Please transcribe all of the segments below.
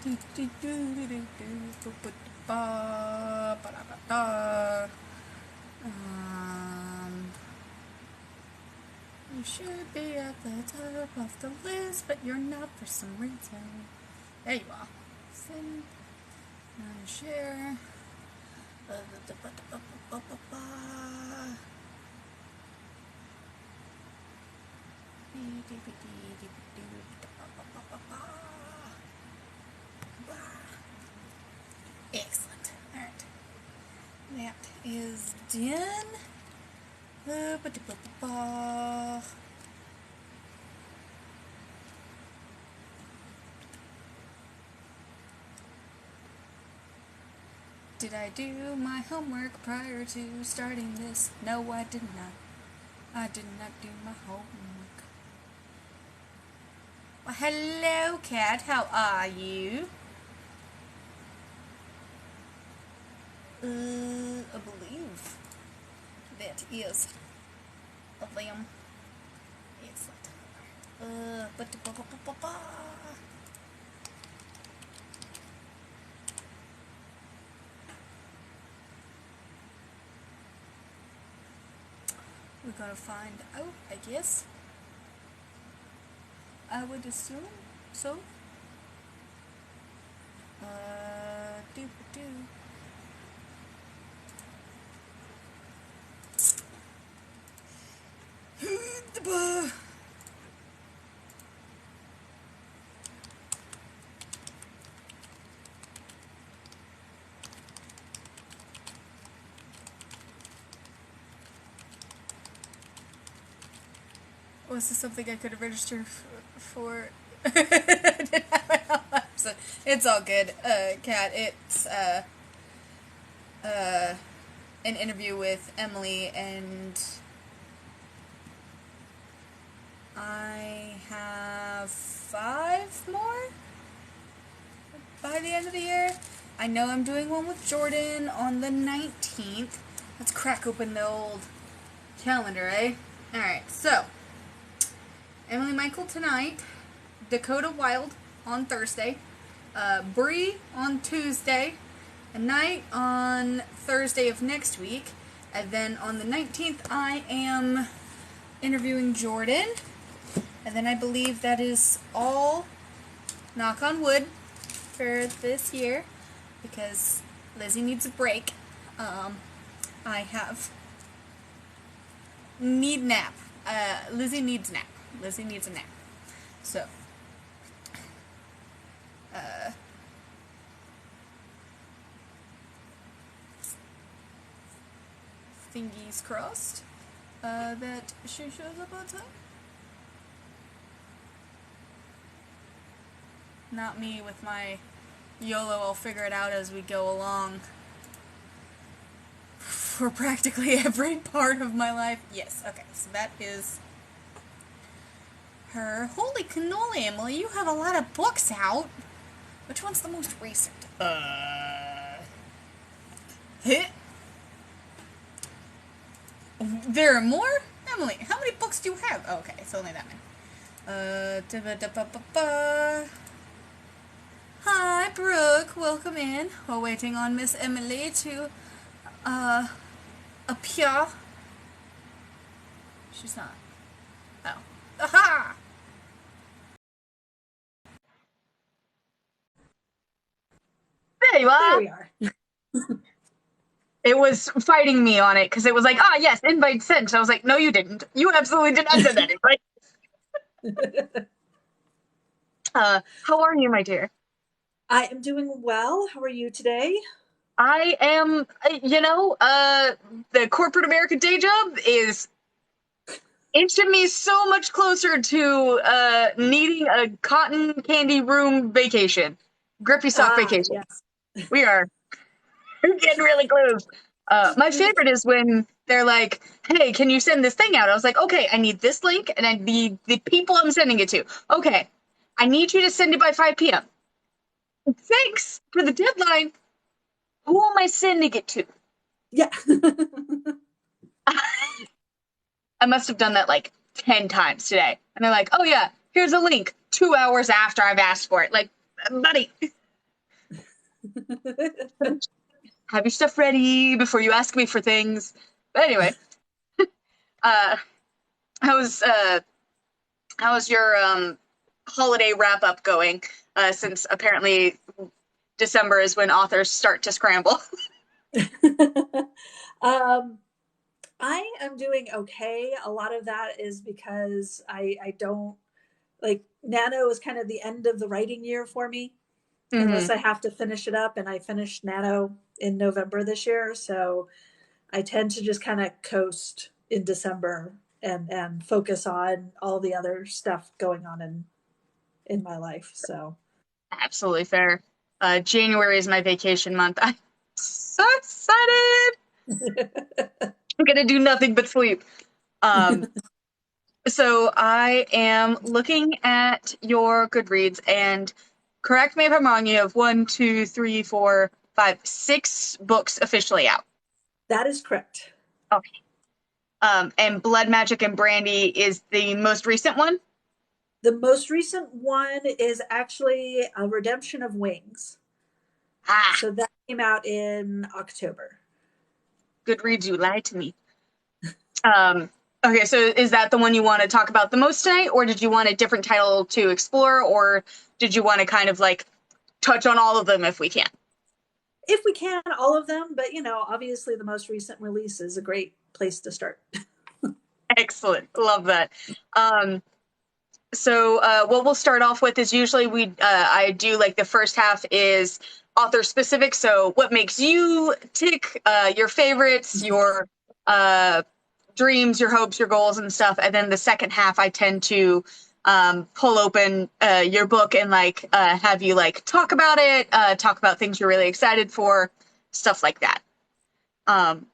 You should be at the top of the list, but you're not for some reason. There you are. Send, share. Excellent. Alright. That is done. Did I do my homework prior to starting this? No, I did not. I did not do my homework. Well, hello, cat. How are you? I believe that is a them. Excellent. We're gonna find out, I guess. I would assume so. Do. Was this something I could have registered for? It's all good, Kat. It's an interview with Emily, and I have 5 more by the end of the year. I know I'm doing one with Jordan on the 19th. Let's crack open the old calendar, eh? Alright, so Emily Michael tonight, Dakota Wild on Thursday, Bree on Tuesday, a night on Thursday of next week, and then on the 19th I am interviewing Jordan, and then I believe that is all, knock on wood, for this year, because Lizzie needs a break. I have need nap. Lizzie needs nap. Lizzie needs a nap. So, fingers crossed that she shows up on time. Not me with my YOLO, I'll figure it out as we go along. For practically every part of my life. Yes, okay, so that is her. Holy cannoli, Emily, you have a lot of books out. Which one's the most recent? There are more? Emily, how many books do you have? Oh, okay, it's only that many. Hi, Brooke, welcome in. We're waiting on Miss Emily to, appear. She's not. Oh. Aha! There you are. There we are. It was fighting me on it because it was like, yes, invite sent. I was like, no, you didn't. You absolutely did not send that invite. How are you, my dear? I am doing well. How are you today? I am, the corporate America day job is inching me so much closer to needing a cotton candy room vacation. Grippy sock vacation. Yes. We are getting really close. My favorite is when they're like, hey, can you send this thing out? I was like, okay, I need this link and I need the people I'm sending it to. Okay, I need you to send it by 5 p.m. Thanks for the deadline. Who am I sending it to? Yeah. I must have done that like 10 times today. And they're like, oh yeah, here's a link 2 hours after I've asked for it. Like, buddy. Have your stuff ready before you ask me for things. But anyway, uh, how was your holiday wrap up going? Since apparently December is when authors start to scramble. um, I am doing okay. A lot of that is because I don't like Nano is kind of the end of the writing year for me, unless Hmm. I have to finish it up. And I finished Nano in November this year. So I tend to just kind of coast in December and focus on all the other stuff going on in my life. So Absolutely fair. January is my vacation month. I'm so excited. I'm gonna do nothing but sleep. Um, so I am looking at your Goodreads, and correct me if I'm wrong. You have one, two, three, four, five, six books officially out. that is correct. Okay. And Blood Magic and Brandy is the most recent one. The most recent one is actually a Redemption of Wings. Ah, So that came out in October. Goodreads, you lied to me. Um, okay, so is that the one you want to talk about the most tonight, or did you want a different title to explore, or did you want to kind of like touch on all of them if we can? If we can, all of them, but obviously the most recent release is a great place to start. Excellent, love that. Um, so what we'll start off with is usually I do like the first half is author specific. So what makes you tick, your favorites, your uh, dreams, your hopes, your goals, and stuff. And then the second half, I tend to pull open your book and like have you like talk about it, talk about things you're really excited for, stuff like that. Um,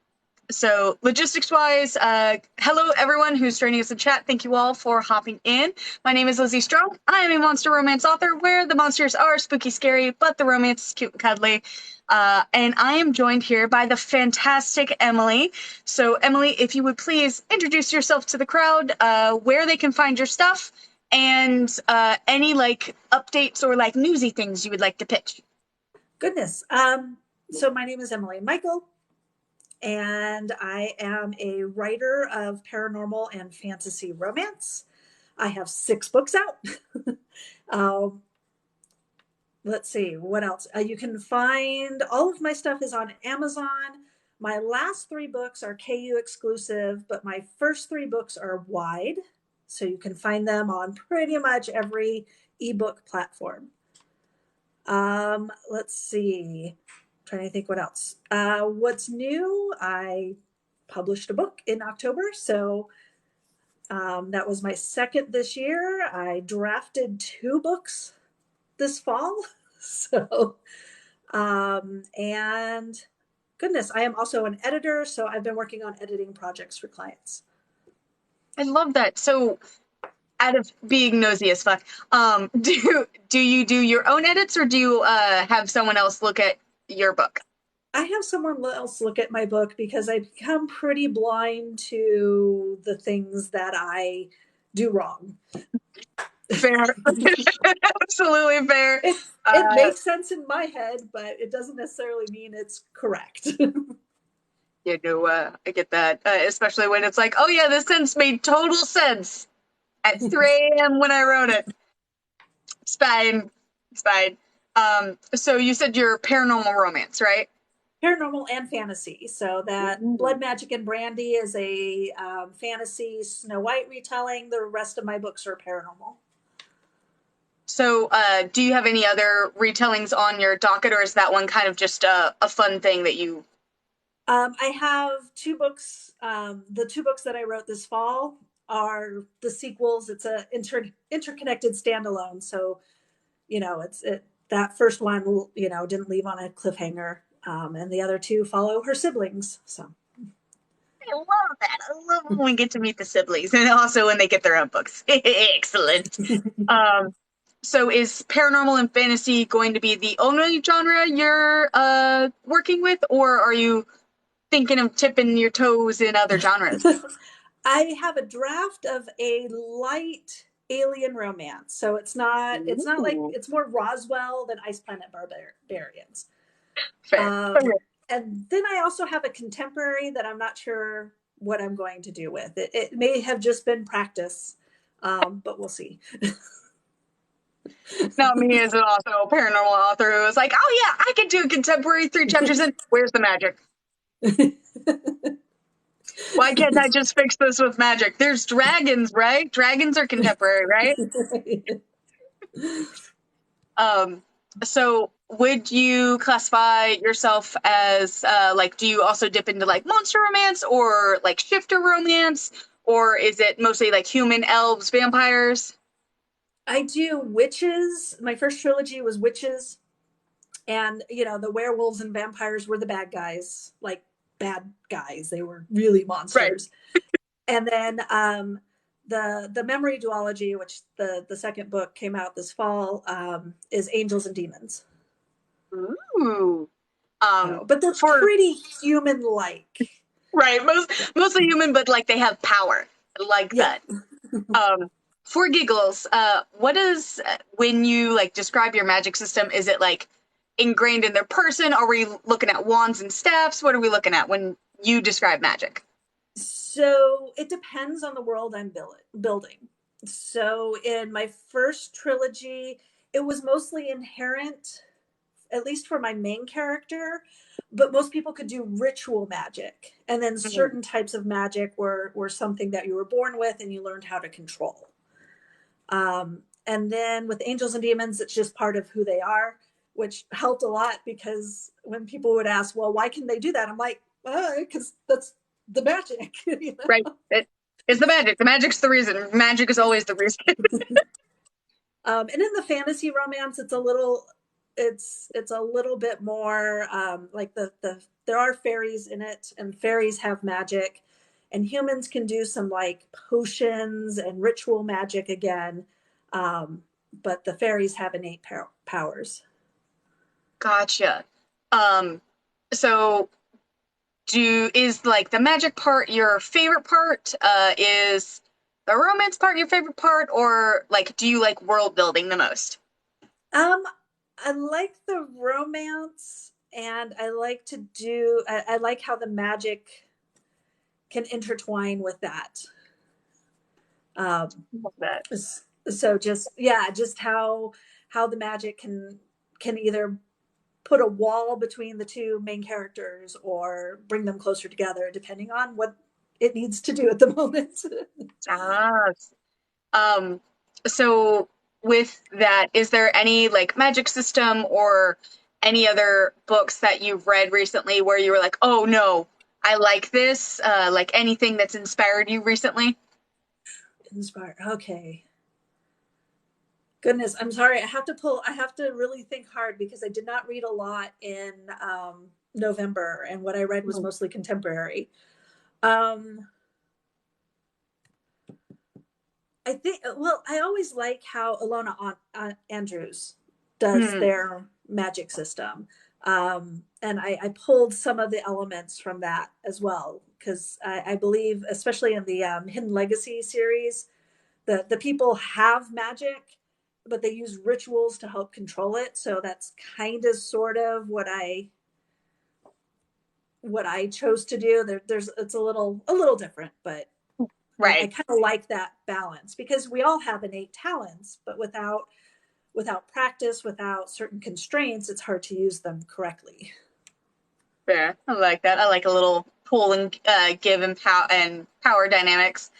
so logistics wise, hello everyone who's joining us in chat. Thank you all for hopping in. My name is Lizzie Strong. I am a monster romance author where the monsters are spooky, scary, but the romance is cute and cuddly. And I am joined here by the fantastic Emily. So Emily, if you would please introduce yourself to the crowd, where they can find your stuff, and any like updates or like newsy things you would like to pitch. Goodness. So my name is Emily Michael, and I am a writer of paranormal and fantasy romance. I have 6 books out. um, let's see what else. You can find all of my stuff is on Amazon. My last 3 books are KU exclusive, but my first 3 books are wide, so you can find them on pretty much every ebook platform. Let's see. I'm trying to think what else. What's new? I published a book in October, so that was my second this year. I drafted 2 books this fall, so and goodness, I am also an editor, so I've been working on editing projects for clients. I love that. So out of being nosy as fuck, do you do your own edits, or do you have someone else look at your book? I have someone else look at my book because I become pretty blind to the things that I do wrong. Fair. Absolutely fair. It makes sense in my head, but it doesn't necessarily mean it's correct. I get that, especially when it's like, oh yeah, this sentence made total sense at 3 a.m. when I wrote it. It's fine. It's fine. So you said you're paranormal romance, right? Paranormal and fantasy. So that Ooh. Blood Magic and Brandy is a fantasy Snow White retelling. The rest of my books are paranormal. So, do you have any other retellings on your docket, or is that one kind of just a fun thing that you? I have 2 books. The 2 books that I wrote this fall are the sequels. It's a interconnected standalone. So, that first one, didn't leave on a cliffhanger. And the other 2 follow her siblings. So I love that. I love when we get to meet the siblings, and also when they get their own books. Excellent. Um, so is paranormal and fantasy going to be the only genre you're working with, or are you thinking of tipping your toes in other genres? I have a draft of a light alien romance. So it's not like Ooh. it's more Roswell than Ice Planet Barbarians. Fair. Um, Okay. and then I also have a contemporary that I'm not sure what I'm going to do with. It may have just been practice, but we'll see. Now, me as an also paranormal author who was like, oh yeah, I could do a contemporary 3 chapters in. Where's the magic? Why can't I just fix this with magic? There's dragons, right? Dragons are contemporary, right? Um, so would you classify yourself as like, do you also dip into like monster romance or like shifter romance? Or is it mostly like human, elves, vampires? I do witches. My first trilogy was witches, and the werewolves and vampires were the bad guys, like bad guys. They were really Right. monsters. And then the memory duology, which the second book came out this fall, is angels and demons. Ooh. But they're For pretty human like. right, Yeah. mostly human, but like they have power. I like Yeah. that. For giggles, what is when you like describe your magic system? Is it like ingrained in their person? Are we looking at wands and staffs? What are we looking at when you describe magic? So it depends on the world I'm building. So in my first trilogy, it was mostly inherent, at least for my main character, but most people could do ritual magic. And then Mhm. certain types of magic were something that you were born with and you learned how to control. And then with angels and demons, it's just part of who they are, which helped a lot because when people would ask, well, why can they do that? I'm like, because that's the magic. Right. It's the magic. The magic's the reason. Magic is always the reason. And in the fantasy romance, it's a little bit more like there are fairies in it, and fairies have magic, and humans can do some like potions and ritual magic again, but the fairies have innate powers. Gotcha. Um, so is like the magic part your favorite part? Is the romance part your favorite part, or like do you like world building the most? Um, I like the romance, and I like to do. I like how the magic can intertwine with that. Um, Love that. so just yeah, just how the magic can either put a wall between the two main characters or bring them closer together, depending on what it needs to do at the moment. Ah, um, so with that, is there any like magic system or any other books that you've read recently where you were like, oh no, I like this? Like anything that's inspired you recently? Inspire. Okay. Goodness, I'm sorry. I have to really think hard because I did not read a lot in November, and what I read was Mhm. mostly contemporary. Um, I think, well, I always like how Andrews does Hmm. their magic system. And I pulled some of the elements from that as well, because I believe, especially in the Hidden Legacy series, the people have magic, but they use rituals to help control it. So that's kind of sort of what I chose to do. There's it's a little different, but I Right. kind of like that balance because we all have innate talents, but without practice, without certain constraints, it's hard to use them correctly. Fair. I like that. I like a little pull and give and power dynamics.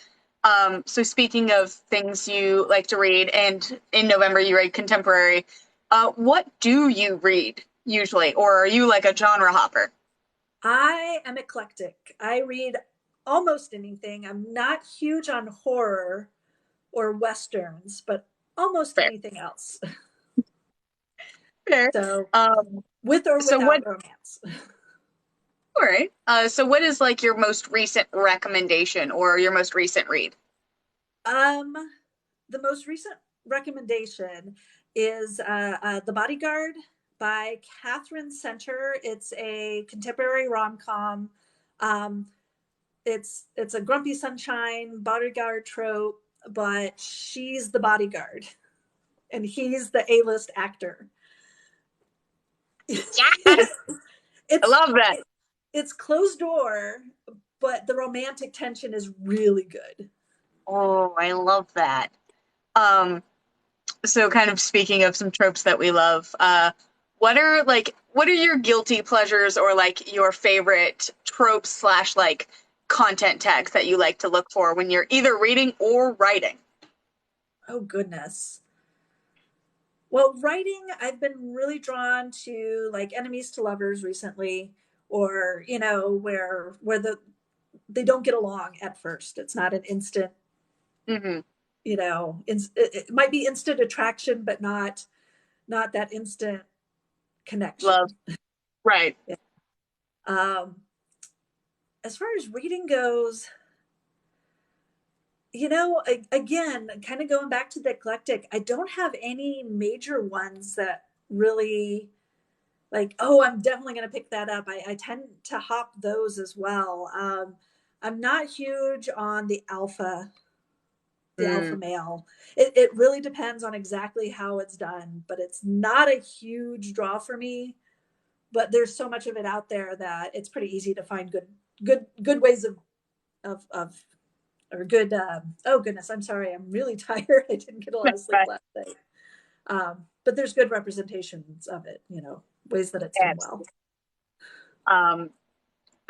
So speaking of things you like to read, and in November you read contemporary, what do you read usually, or are you like a genre hopper? I am eclectic. I read almost anything. I'm not huge on horror or westerns, but almost Fair. anything else. Fair. So, Um, with or so what? without romance. All right. So what is like your most recent recommendation or your most recent read? Um, the most recent recommendation is The Bodyguard by Catherine Center. It's a contemporary rom com. Um, it's a grumpy sunshine bodyguard trope, but she's the bodyguard and he's the A-list actor. Yes, I it's love that. it, it's closed door, but the romantic tension is really good. Oh, I love that. Um, so kind of speaking of some tropes that we love, what are your guilty pleasures or like your favorite tropes slash like content tags that you like to look for when you're either reading or writing? Oh goodness. Well, writing, I've been really drawn to like enemies to lovers recently, or where they don't get along at first. It's not an instant, Hmm. it might be instant attraction, but not that instant Love. connection. Right. Yeah. Um, as far as reading goes, again, kind of going back to the eclectic, I don't have any major ones that really like, oh, I'm definitely going to pick that up. I tend to hop those as well. I'm not huge on the alpha Mm, male. It really depends on exactly how it's done, but it's not a huge draw for me. But there's so much of it out there that it's pretty easy to find good ways of or good. Oh goodness, I'm sorry. I'm really tired. I didn't get a lot of sleep right. last night. But there's good representations of it. Ways that it's done Yes. well. Um,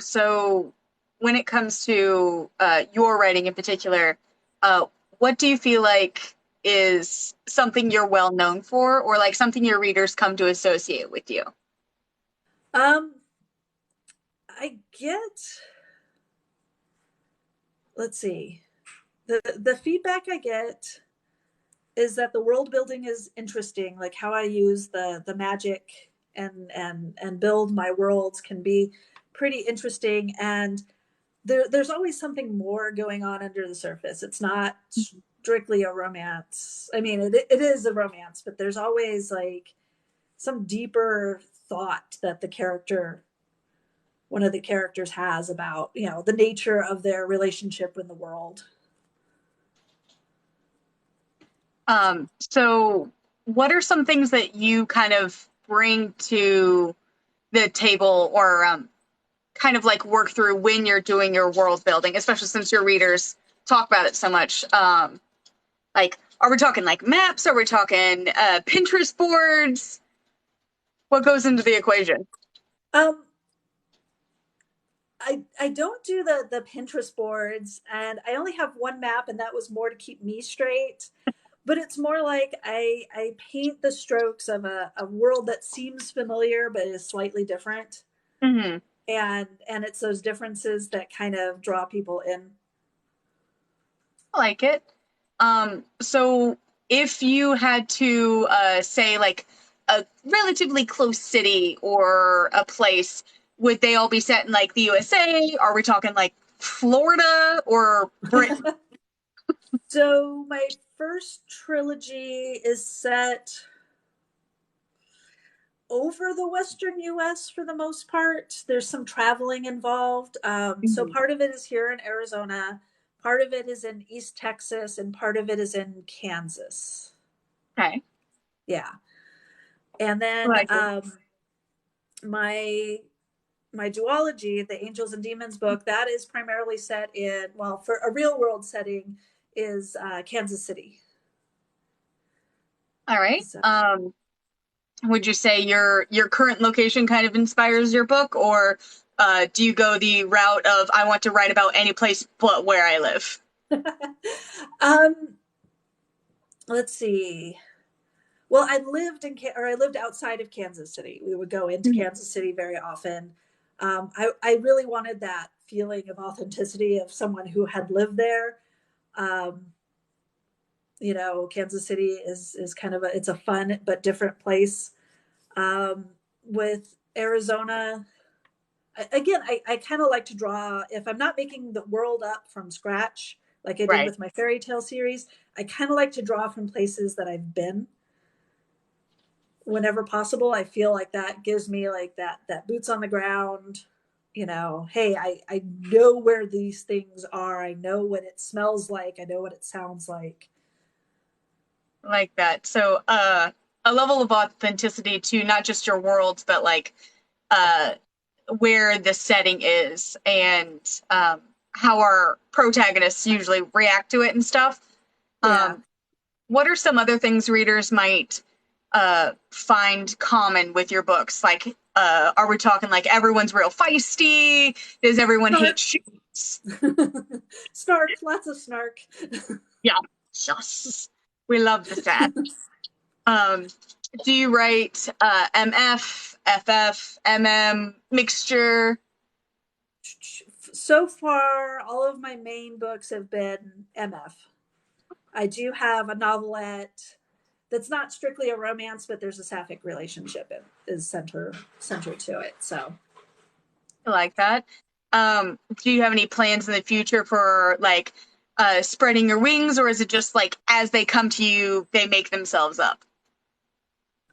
so when it comes to your writing in particular, uh, what do you feel like is something you're well known for, or like something your readers come to associate with you? Um, I get. Let's see. The feedback I get is that the world building is interesting. Like how I use the magic and build my worlds can be pretty interesting. And there's always something more going on under the surface. It's not strictly a romance. I mean, it is a romance, but there's always like some deeper thought that one of the characters has about the nature of their relationship in the world. So what are some things that you kind of bring to the table or kind of like work through when you're doing your world building, especially since your readers talk about it so much? Like, are we talking like maps? Are we talking Pinterest boards? What goes into the equation? um I don't do the Pinterest boards, and I only have one map, and that was more to keep me straight. But it's more like I paint the strokes of a world that seems familiar but is slightly different, Hmm. and it's those differences that kind of draw people in. I like it. So if you had to say like a relatively close city or a place, would they all be set in like the USA? Are we talking like Florida or Britain? So my first trilogy is set over the Western US for the most part. There's some traveling involved. So Mhm. part of it is here in Arizona, part of it is in East Texas, and part of it is in Kansas. Okay, Yeah. And I then like it. my my duology, the Angels and Demons book, that is primarily set in, well, for a real world setting, is Kansas City. All right. So Would you say your current location kind of inspires your book, or do you go the route of I want to write about any place but where I live? um, let's see. Well, I lived outside of Kansas City. We would go into Mhm. Kansas City very often. I really wanted that feeling of authenticity of someone who had lived there. Um, Kansas City is kind of it's a fun but different place. With Arizona, again, I kind of like to draw. If I'm not making the world up from scratch, like I did Right. with my fairy tale series, I kind of like to draw from places that I've been whenever possible. I feel like that gives me like that boots on the ground. Hey, I know where these things are. I know what it smells like. I know what it sounds like. Like that. So, a level of authenticity to not just your world, but like uh, where the setting is and how our protagonists usually react to it and stuff. Yeah. What are some other things readers might find common with your books? Like, are we talking like everyone's real feisty? Does everyone hate Snark. shoots? Snark, lots of snark. Yeah, yes, we love the sad. Um, do you write MF, FF, MM, mixture? So far, all of my main books have been MF. I do have a novelette that's not strictly a romance, but there's a sapphic relationship it is center to it. So I like that. Do you have any plans in the future for like spreading your wings, or is it just like as they come to you, they make themselves up?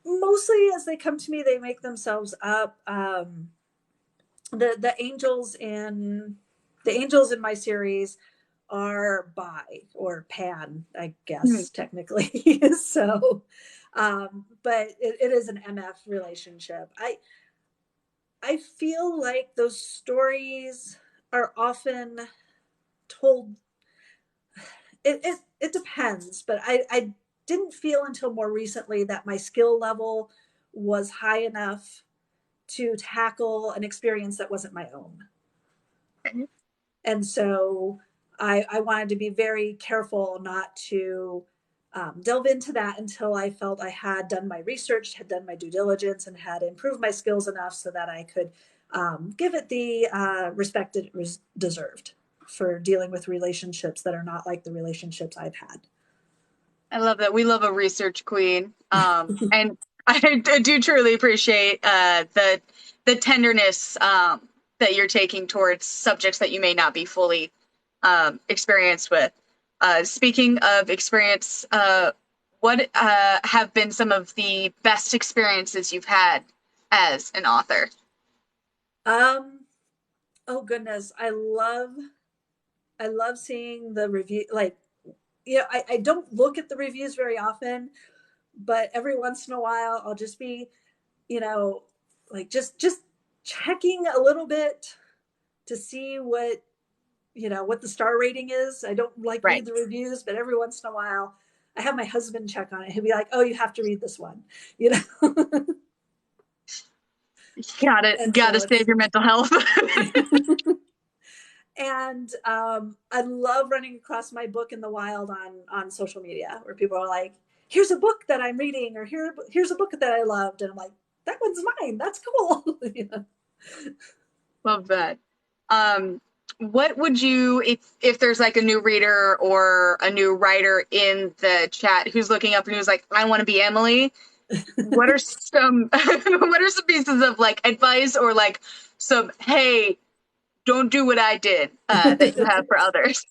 mostly as they come to me, they make themselves up. The angels in my series are bi or pan, I Mhm. guess technically. So, but it is an MF relationship. I feel like those stories are often told. It depends, but I didn't feel until more recently that my skill level was high enough to tackle an experience that wasn't my own. And so I wanted to be very careful not to delve into that until I felt I had done my research, had done my due diligence, and had improved my skills enough so that I could give it the respect it deserved for dealing with relationships that are not like the relationships I've had. I love that. We love a research queen, and I do truly appreciate the tenderness that you're taking towards subjects that you may not be fully experienced with. Speaking of experience, what have been some of the best experiences you've had as an author? Um, oh goodness, I love seeing the review. Like, I don't look at the reviews very often, but every once in a while I'll just be, you know, like just checking a little bit to see what the star rating is. I don't like Right. read the reviews, but every once in a while I have my husband check on it. He'll be like, "Oh, you have to read this one," you know. Got it. And Got to so save your mental health. and I love running across my book in the wild on social media where people are like, "Here's a book that I'm reading," or here's a book that I loved, and I'm like, "That one's mine. That's cool." You know? Love that. What would you, if there's like a new reader or a new writer in the chat who's looking up and who's like, I want to be Emily, what are some what are some pieces of like advice or like some, hey, don't do what I did, that you have for others?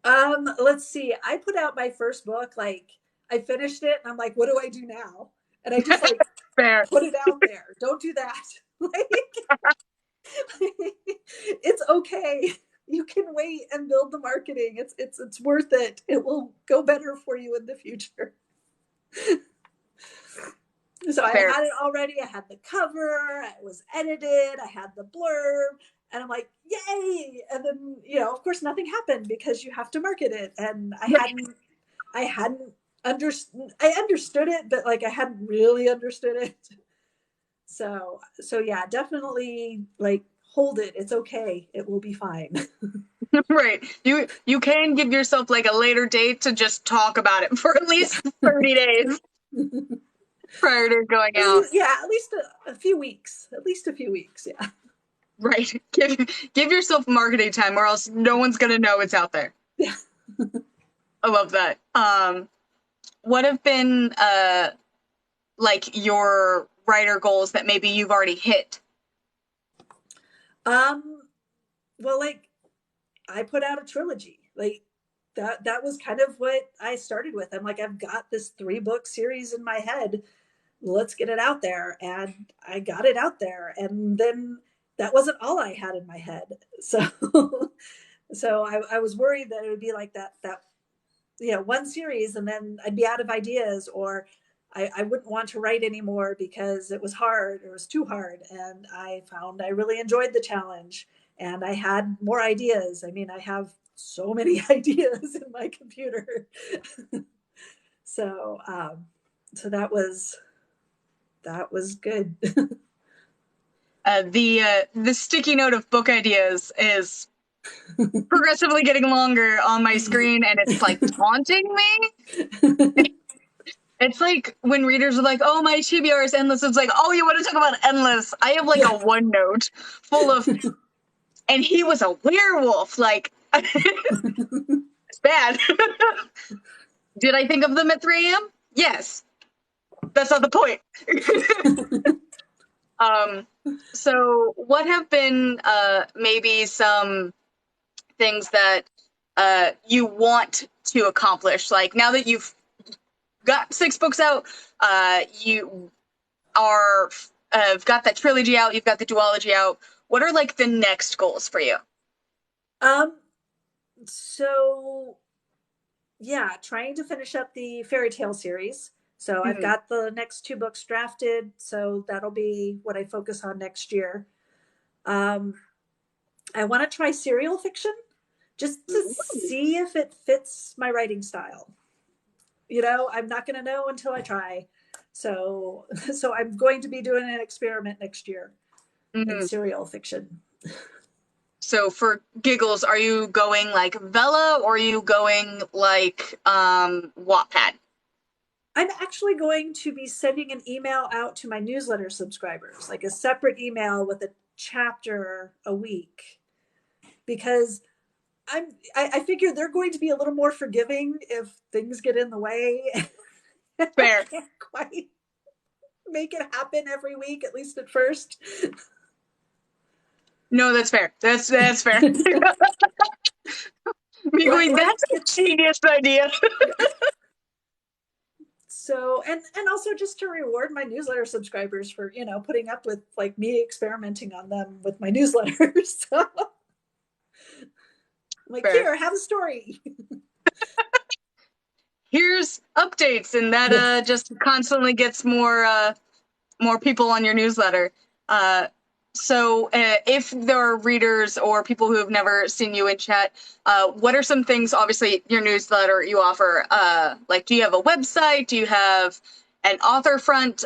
Let's see. I put out my first book, like I finished it and I'm like, what do I do now? And I just like Fair. put it out there. Don't do that. Like, it's okay. You can wait and build the marketing. It's worth it. It will go better for you in the future. So I Fair. had it already. I had the cover. It was edited. I had the blurb. And I'm like, yay. And then, of course nothing happened because you have to market it. And I hadn't I understood it, but like I hadn't really understood it. So yeah, definitely like hold it. It's okay. It will be fine. Right. You can give yourself like a later date to just talk about it for at least 30 days prior to going out. At least a few weeks. At least a few weeks. Yeah. Right. Give yourself marketing time or else no one's gonna know it's out there. Yeah. I love that. What have been like your writer goals that maybe you've already hit? Well, like I put out a trilogy. Like that was kind of what I started with. I'm like, I've got this 3-book series in my head. Let's get it out there. And I got it out there. And then that wasn't all I had in my head. So so I was worried that it would be like that one series and then I'd be out of ideas, or I wouldn't want to write anymore because it was hard. It was too hard. And I found I really enjoyed the challenge and I had more ideas. I mean, I have so many ideas in my computer. So, so that was good. The sticky note of book ideas is progressively getting longer on my screen, and it's like taunting me. It's like when readers are like, "Oh, my TBR is endless." It's like, "Oh, you want to talk about endless?" I have like a OneNote full of, and he was a werewolf. Like, it's bad. Did I think of them at 3 a.m.? Yes. That's not the point. So what have been maybe some things that you want to accomplish? Like now that you've got 6 books out, you are got that trilogy out, you've got the duology out. What are like the next goals for you? So yeah, trying to finish up the fairy tale series. So I've got the next 2 books drafted, so that'll be what I focus on next year. I want to try serial fiction just to see if it fits my writing style. You know, I'm not going to know until I try. So I'm going to be doing an experiment next year in serial fiction. So for giggles, are you going like Vella or are you going like Wattpad? I'm actually going to be sending an email out to my newsletter subscribers, like a separate email with a chapter a week, because I figure they're going to be a little more forgiving if things get in the way. Fair. I can't quite make it happen every week, at least at first. No, that's fair. That's fair. Me going, that's a genius idea. So, and also just to reward my newsletter subscribers for, you know, putting up with like me experimenting on them with my newsletters. So, like, Fair. here, have a story. Here's updates, and that just constantly gets more people on your newsletter. So if there are readers or people who have never seen you in chat, what are some things, obviously your newsletter you offer, like do you have a website? Do you have an author front?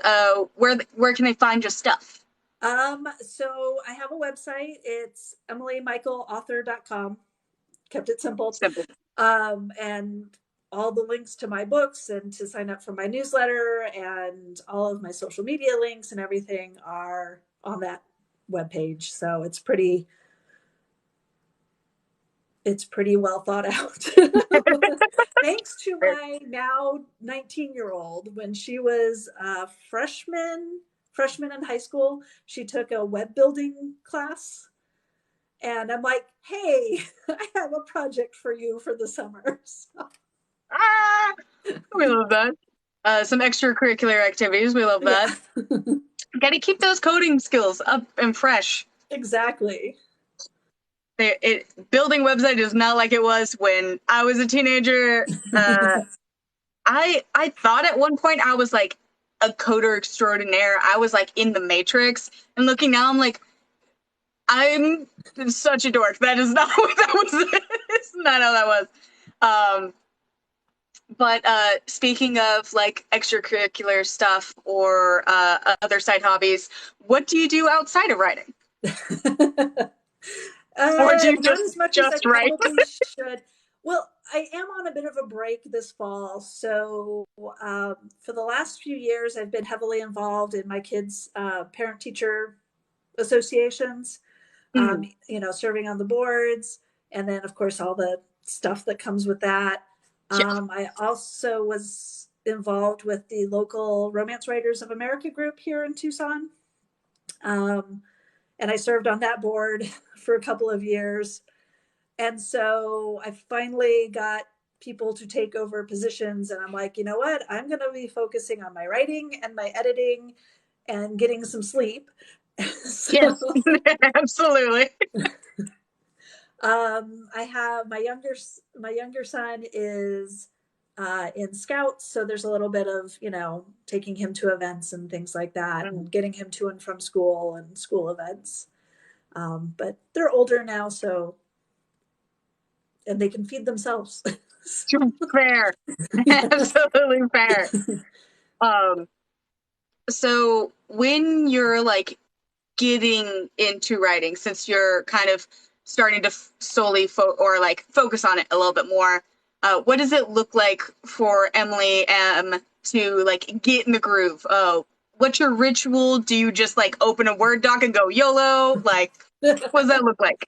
Where can they find your stuff? So I have a website. It's emilymichaelauthor.com. Kept it simple. Simple. And all the links to my books and to sign up for my newsletter and all of my social media links and everything are on that webpage. So it's pretty well thought out. Thanks to my now 19-year-old, when she was a freshman in high school, she took a web building class. And I'm like, hey, I have a project for you for the summer. So. We love that. Some extracurricular activities. We love that. Yeah. Got to keep those coding skills up and fresh. Exactly. Building website is not like it was when I was a teenager. I thought at one point I was like a coder extraordinaire. I was like in the Matrix, and looking now, I'm like, I'm such a dork. That is not what that was. It's not how that was. But speaking of like extracurricular stuff or other side hobbies, what do you do outside of writing? Or do you not as much as I write? probably should. Well, I am on a bit of a break this fall. So for the last few years, I've been heavily involved in my kids' parent-teacher associations, you know, serving on the boards. And then, of course, all the stuff that comes with that. I also was involved with the local Romance Writers of America group here in Tucson. And I served on that board for a couple of years. And so I finally got people to take over positions. And I'm like, you know what? I'm going to be focusing on my writing and my editing and getting some sleep. Yes, absolutely. I have my younger son is in Scouts. So there's a little bit of, taking him to events and things like that Mm. and getting him to and from school and school events. But they're older now, and they can feed themselves. Fair. Absolutely fair. Um, so when you're like getting into writing, since you're kind of starting to solely or like focus on it a little bit more, what does it look like for Emily to like get in the groove? Oh, what's your ritual? Do you just like open a Word doc and go YOLO? Like, what does that look like?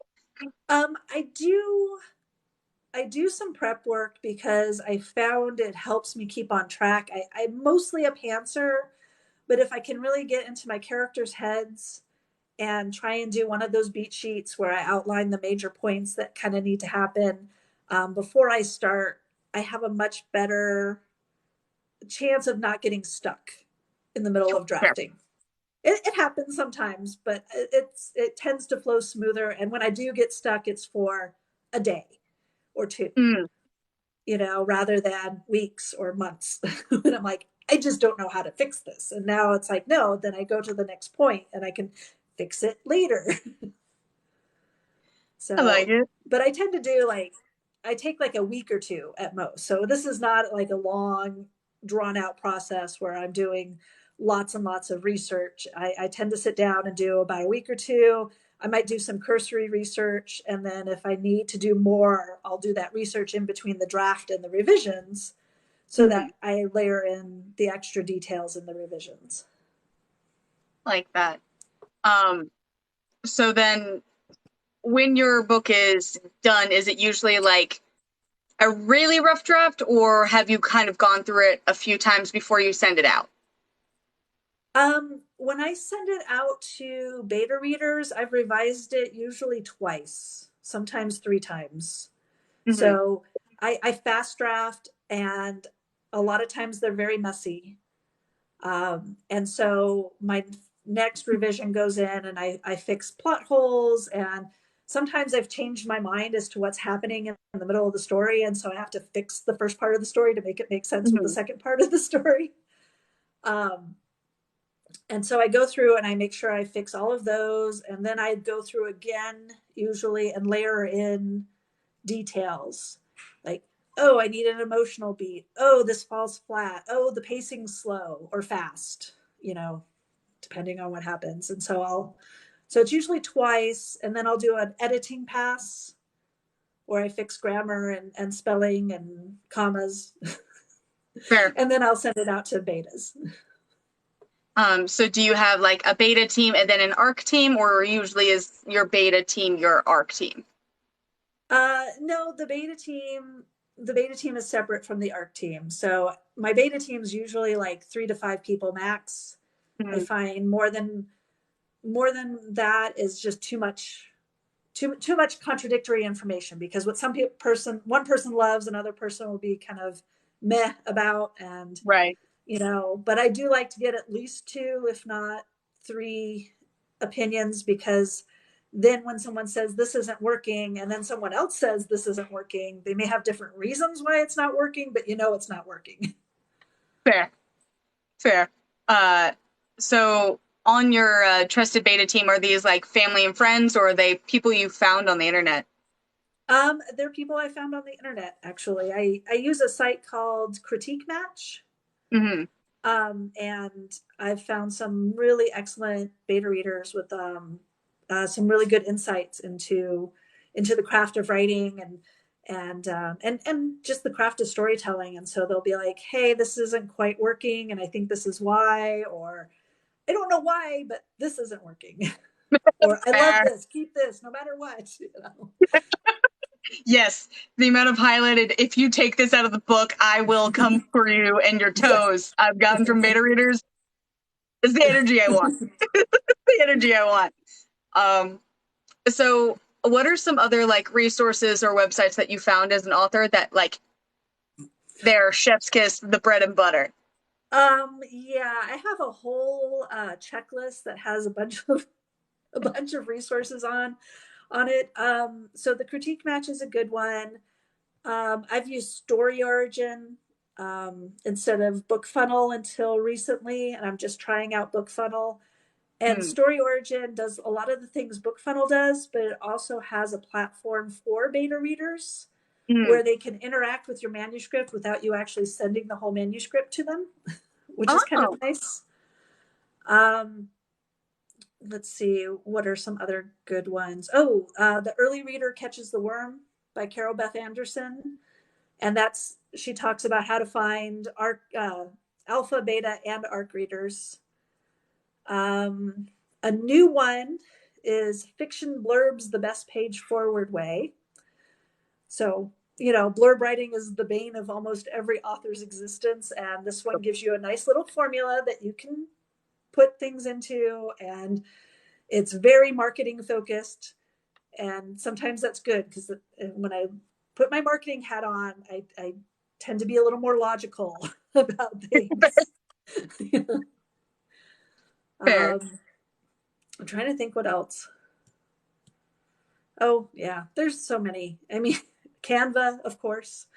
I do some prep work because I found it helps me keep on track. I'm mostly a pantser, but if I can really get into my characters' heads and try and do one of those beat sheets where I outline the major points that kind of need to happen before I start, I have a much better chance of not getting stuck in the middle of Fair. drafting. It happens sometimes, but it tends to flow smoother. And when I do get stuck, it's for a day or two, Mm. Rather than weeks or months. And I'm like, I just don't know how to fix this. And now it's like, no, then I go to the next point and I can fix it later. I like So, it. but I tend to do I take like a week or two at most. So this is not like a long, drawn out process where I'm doing lots and lots of research. I tend to sit down and do about a week or two. I might do some cursory research. And then if I need to do more, I'll do that research in between the draft and the revisions so Mhm. that I layer in the extra details in the revisions. Like that. Um, so then when your book is done, is it usually like a really rough draft, or have you kind of gone through it a few times before you send it out? When I send it out to beta readers, I've revised it usually twice, sometimes three times. Mm-hmm. So I fast draft, and a lot of times they're very messy. And so my next revision goes in and I fix plot holes. And sometimes I've changed my mind as to what's happening in the middle of the story. And so I have to fix the first part of the story to make it make sense with the Mm-hmm. second part of the story. Um, and so I go through and I make sure I fix all of those. And then I go through again, usually, and layer in details like, oh, I need an emotional beat. Oh, this falls flat. Oh, the pacing's slow or fast, depending on what happens. And so it's usually twice. And then I'll do an editing pass where I fix grammar and spelling and commas. Fair. And then I'll send it out to betas. So do you have like a beta team and then an ARC team, or usually is your beta team your ARC team? No, the beta team is separate from the ARC team. So my beta team is usually like 3 to 5 people max. I Mm-hmm. find more than that is just too much contradictory information, because what one person loves, another person will be kind of meh about. And Right. but I do like to get at least 2, if not 3 opinions, because then when someone says this isn't working and then someone else says this isn't working, they may have different reasons why it's not working, but it's not working. Fair. Fair. Uh, so on your trusted beta team, are these like family and friends, or are they people you found on the internet? They're people I found on the internet, actually. I use a site called Critique Match. Mm-hmm. And I've found some really excellent beta readers with some really good insights into the craft of writing and just the craft of storytelling. And so they'll be like, "Hey, this isn't quite working, and I think this is why," or "I don't know why, but this isn't working," or "I love Fair. this, keep this, no matter what." Yes, the amount of highlighted, if you take this out of the book, I will come for you and your Yes. toes I've gotten from beta readers is the energy I want. The energy I want. Um, so what are some other like resources or websites that you found as an author that like they're chef's kiss, the bread and butter? Yeah, I have a whole checklist that has a bunch of resources on it. So the critique match is a good one. I've used Story Origin instead of BookFunnel until recently, and I'm just trying out BookFunnel. And Mm. Story Origin does a lot of the things BookFunnel does, but it also has a platform for beta readers Mm. where they can interact with your manuscript without you actually sending the whole manuscript to them, which is kind of Oh. nice. Um, let's see, what are some other good ones? Oh, The Early Reader Catches the Worm by Carol Beth Anderson. And she talks about how to find alpha, beta, and ARC readers. A new one is Fiction Blurbs the Best Page Forward Way. So, blurb writing is the bane of almost every author's existence. And this one gives you a nice little formula that you can put things into. And it's very marketing focused. And sometimes that's good because when I put my marketing hat on, I tend to be a little more logical about things. Fair. I'm trying to think what else. Oh, yeah, there's so many. I mean, Canva, of course.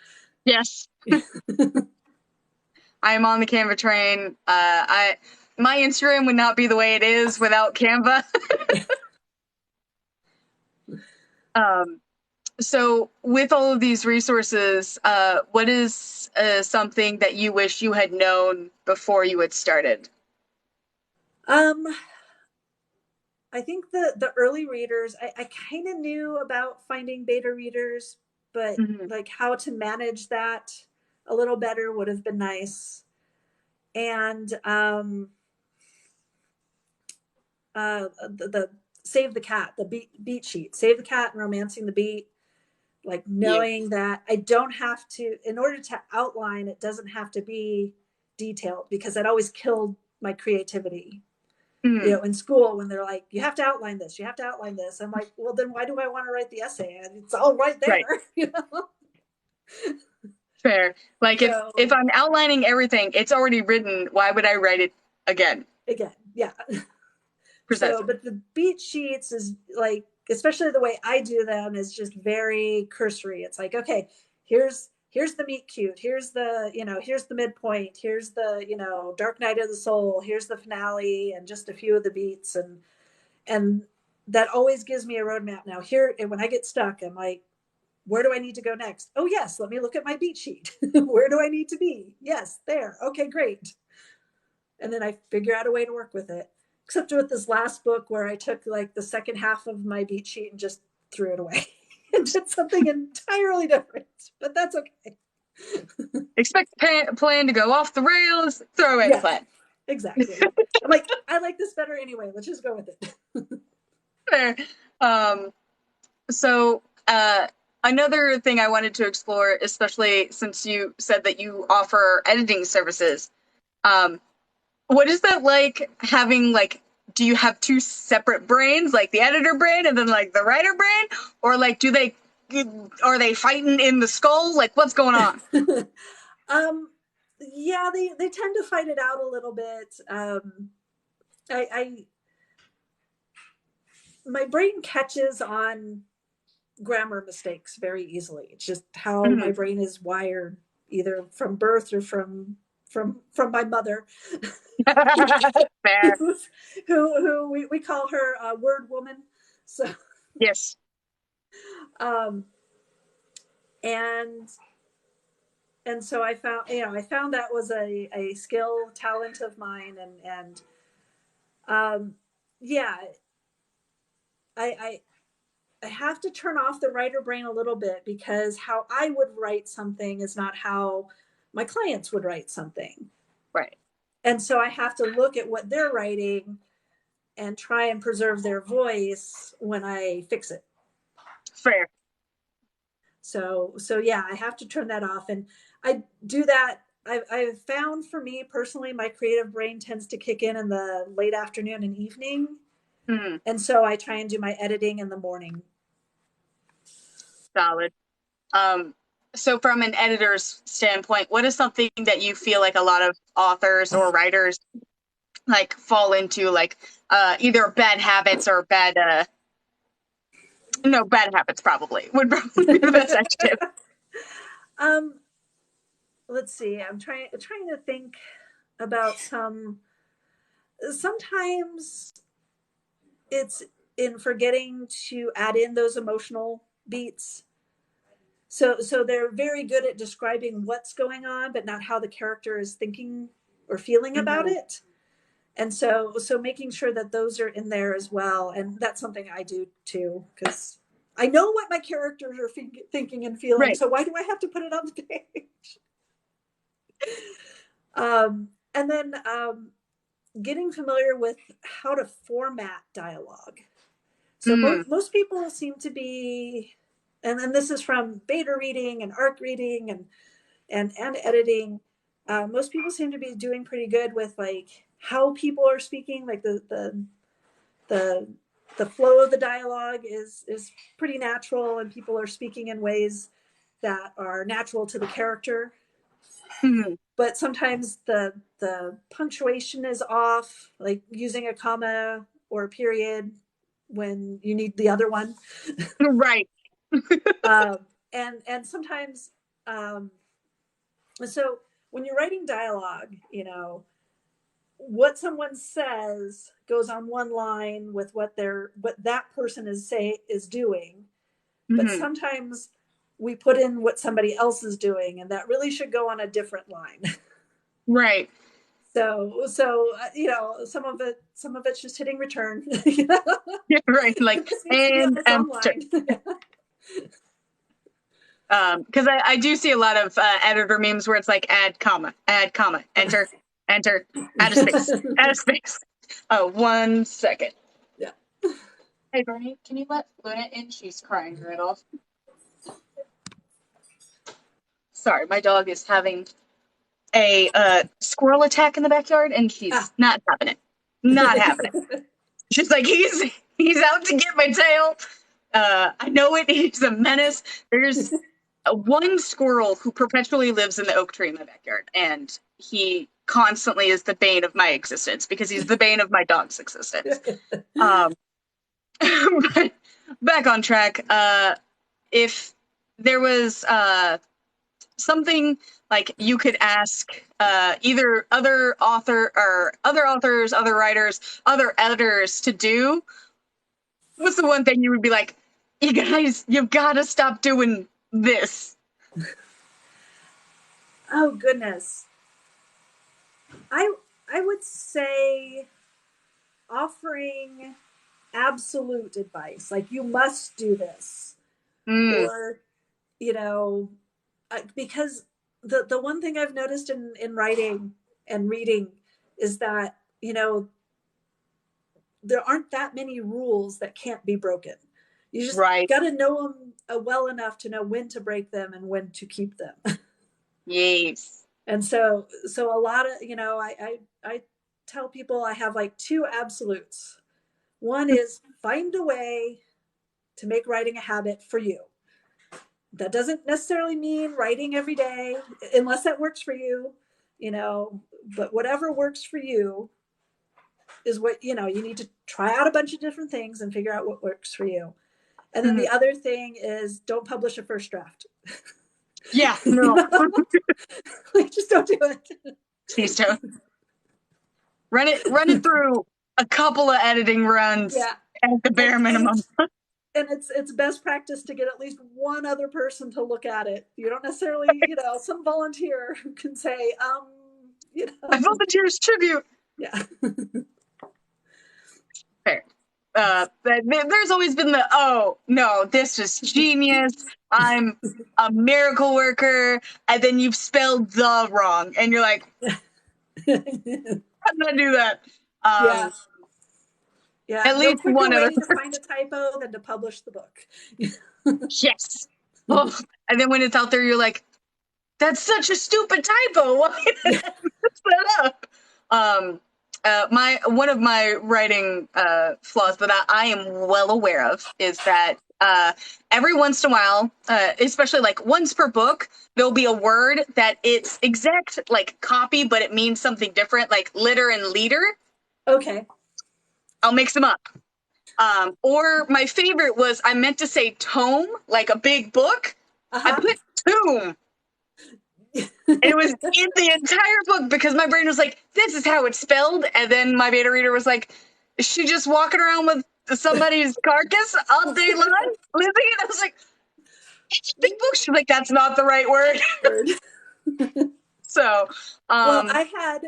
Yes. I am on the Canva train. My Instagram would not be the way it is without Canva. So with all of these resources, what is something that you wish you had known before you had started? Um, I think the early readers, I kind of knew about finding beta readers, but Mm-hmm. like how to manage that a little better would have been nice. And the Save the Cat, the beat sheet, Save the Cat and Romancing the Beat, like Yeah. knowing that I don't have to, in order to outline, it doesn't have to be detailed because it always killed my creativity. Mm-hmm. In school when they're like, you have to outline this, you have to outline this. I'm like, well, then why do I want to write the essay? And it's all right there. Right. Fair. Like if So I'm outlining everything, it's already written. Why would I write it again? again, yeah. So, Precisely. but the beat sheets is like, especially the way I do them, is just very cursory. It's like, okay, here's the meet cute, here's the midpoint, here's the dark night of the soul, here's the finale, and just a few of the beats, and that always gives me a roadmap. Now here, when I get stuck, I'm like, where do I need to go next? Oh yes, let me look at my beat sheet. Where do I need to be? Yes, there. Okay, great. And then I figure out a way to work with it. Except with this last book where I took like the second half of my beat sheet and just threw it away and did something entirely different. But that's okay. Expect the plan to go off the rails. Throw away the Yeah, plan. exactly. I'm like, I like this better anyway. Let's just go with it. Fair. So another thing I wanted to explore, especially since you said that you offer editing services, what is that like having do you have two separate brains, like the editor brain and then like the writer brain, or like are they fighting in the skull? Like what's going on? Yeah, they tend to fight it out a little bit. I my brain catches on grammar mistakes very easily. It's just how my Mhm. brain is wired, either from birth or from my mother, Fair. who we call her word woman. So Yes. um, and and so I found that was a skill talent of mine, and yeah, I I have to turn off the writer brain a little bit because how I would write something is not how my clients would write something. Right. And so I have to look at what they're writing and try and preserve their voice when I fix it. Fair. So yeah, I have to turn that off, and I do that. I've found, for me personally, my creative brain tends to kick in the late afternoon and evening, Mhm. and so I try and do my editing in the morning. Solid. Um, so from an editor's standpoint, what is something that you feel like a lot of authors or writers like fall into, like either bad habits or bad habits probably would probably be the best adjective. um, let's see. I'm trying to think about sometimes it's in forgetting to add in those emotional beats. So they're very good at describing what's going on, but not how the character is thinking or feeling about Mhm. it. And so making sure that those are in there as well. And that's something I do too, because I know what my characters are thinking and feeling. Right. So why do I have to put it on the page? And then getting familiar with how to format dialogue. So Mm. most people seem to be, and then this is from beta reading and arc reading and editing. Most people seem to be doing pretty good with like how people are speaking, like the the flow of the dialogue is pretty natural, and people are speaking in ways that are natural to the character. Mhm. But sometimes the punctuation is off, like using a comma or a period when you need the other one. Right. um, and sometimes um, so when you're writing dialogue, you know, what someone says goes on one line with what that person is doing, but Mhm. sometimes we put in what somebody else is doing, and that really should go on a different line. Right. So you know, some of it's just hitting return. You know? Right. Like, This needs to be on and its own enter. line. Because I do see a lot of editor memes where it's like add comma, enter, enter, add a space, add a space. Oh, 1 second. Yeah. Hey, Bernie, can you let Luna in? She's crying her head off. Sorry, my dog is having a squirrel attack in the backyard, and she's Ah. not having it. Not having it. She's like, he's out to get my tail. I know it. He's a menace. There's one squirrel who perpetually lives in the oak tree in my backyard, and he constantly is the bane of my existence because he's the bane of my dog's existence. But back on track. If there was something like you could ask either other authors, other writers, other editors to do, what's the one thing you would be like, you guys, you've got to stop doing this? Oh goodness. I would say offering absolute advice, like you must do this, Mm, or you know, because the one thing I've noticed in writing and reading is that, you know, there aren't that many rules that can't be broken. You just right. got to know them well enough to know when to break them and when to keep them. Yes. And so a lot of, you know, I tell people I have like two absolutes. One is find a way to make writing a habit for you. That doesn't necessarily mean writing every day, unless that works for you, you know, but whatever works for you is what, you know, you need to try out a bunch of different things and figure out what works for you. And then Mhm. the other thing is don't publish a first draft. Yeah, no. Like, just don't do it. Please don't. Run it through a couple of editing runs Yeah. at the bare minimum. And it's best practice to get at least one other person to look at it. You don't necessarily, you know, some volunteer who can say, you My know, volunteers tribute. yeah. Fair. There's always been the, oh no, this is genius. I'm a miracle worker, and then you've spelled the wrong, and you're like, how did I do that? Yeah. Yeah. At No least quicker one other way to person. find a typo than to publish the book. Yes. Oh, and then when it's out there, you're like, that's such a stupid typo. Why did I Yeah. mess that up? My one of my writing flaws that I am well aware of is that every once in a while, especially like once per book, there'll be a word that it's exact like copy, but it means something different, like litter and leader. Okay. I'll mix them up. Or my favorite was I meant to say tome, like a big book. I Uh-huh. put tomb. It was in the entire book because my brain was like, this is how it's spelled. And then my beta reader was like, is she just walking around with somebody's carcass all day long, Lizzie? And I was like, it's a big book. She's like, that's not the right word. Word. So, Well, I had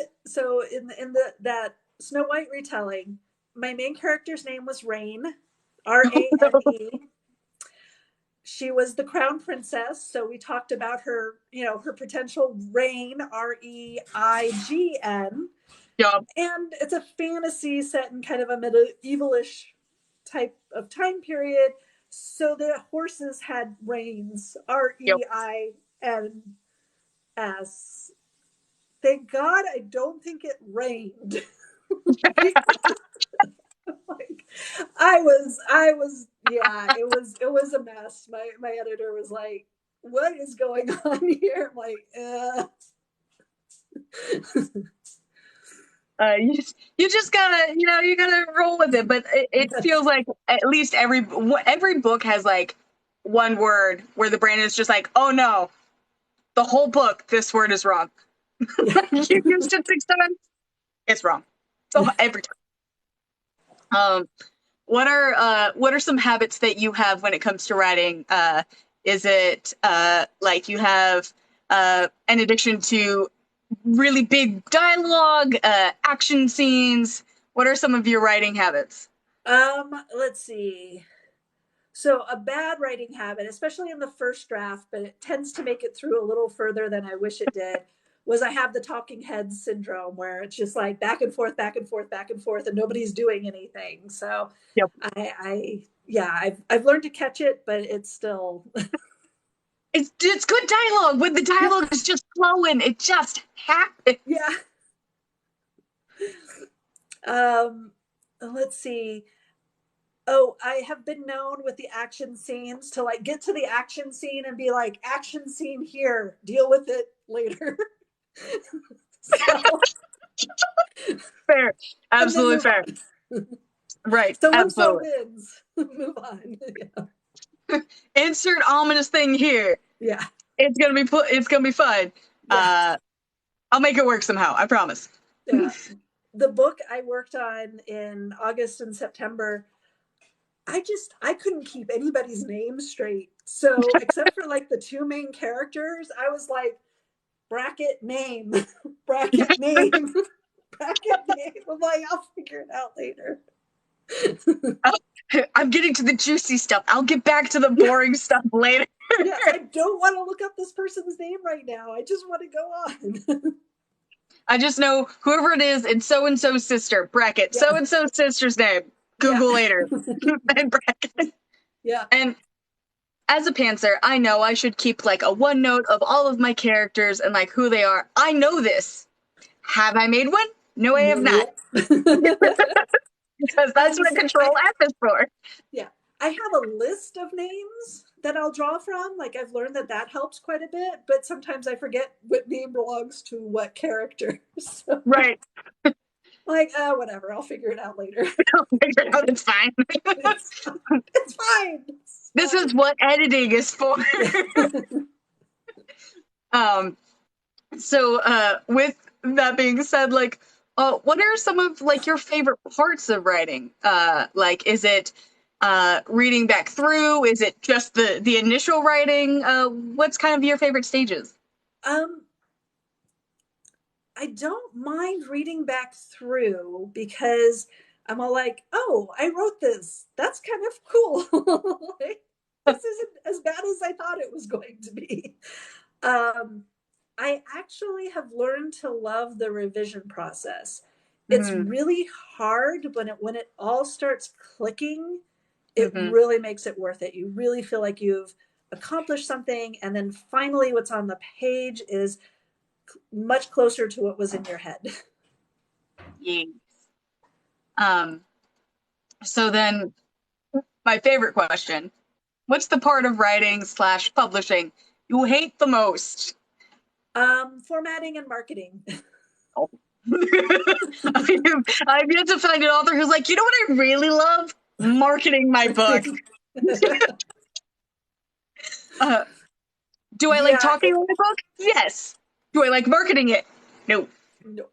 in the that Snow White retelling, my main character's name was Rain, Rane. She was the crown princess, so we talked about her, her potential reign, Reign. yup. And it's a fantasy set in kind of a medievalish type of time period. So the horses had reins, Yep. Reins. Thank God I don't think it rained. Like, I was yeah, it was a mess. My editor was like, what is going on here? I'm like, You just gotta, you gotta roll with it. But it feels like at least every book has like one word where the brain is just like, oh no, the whole book, this word is wrong. You used it 6 times, it's wrong. So every time. What are some habits that you have when it comes to writing? Is it like you have an addiction to really big dialogue, action scenes? What are some of your writing habits? let's see. So a bad writing habit, especially in the first draft, but it tends to make it through a little further than I wish it did, was I have the talking heads syndrome where it's just like back and forth, back and forth, back and forth, and nobody's doing anything. So Yep. I've learned to catch it, but it's still It's good dialogue when the dialogue is just flowing. It just happens. yeah. Let's see. Oh, I have been known with the action scenes to like get to the action scene and be like, action scene here, deal with it later. So, Fair. Absolutely fair. Right. so absolutely. wins. Move on. Insert ominous thing here. Yeah. It's gonna be fun. Yeah. I'll make it work somehow. I promise. Yeah. The book I worked on in August and September, I couldn't keep anybody's name straight. So except for like the two main characters, I was like, bracket name, bracket name, bracket name. I'm like, I'll figure it out later. I'm getting to the juicy stuff. I'll get back to the boring stuff later. Yeah, I don't want to look up this person's name right now. I just want to go on. I just know whoever it is, it's so-and-so's sister, bracket, Yeah. so-and-so's sister's name. Google later. And bracket. Yeah. And as a pantser, I know I should keep like a OneNote of all of my characters and like who they are. I know this. Have I made one? No, I have not. Because that's what Control F is for. Yeah. I have a list of names that I'll draw from. Like I've learned that helps quite a bit, but sometimes I forget what name belongs to what character. So, right. Like, whatever. I'll figure it out later. I'll figure it out. It's fine. It's fine. This is what editing is for. So with that being said, like, what are some of like your favorite parts of writing? Like, is it reading back through? Is it just the initial writing? What's kind of your favorite stages? I don't mind reading back through because I'm all like, oh, I wrote this. That's kind of cool. Like, this isn't as bad as I thought it was going to be. I actually have learned to love the revision process. It's really hard when it all starts clicking. It really makes it worth it. You really feel like you've accomplished something, and then finally what's on the page is much closer to what was in your head. Yes. So then my favorite question, what's the part of writing / publishing you hate the most? Formatting and marketing. Oh. I've yet to find an author who's like, you know what I really love? Marketing my book. Do I like Yeah, talking about my book? Yes. Do I like marketing it? No. no.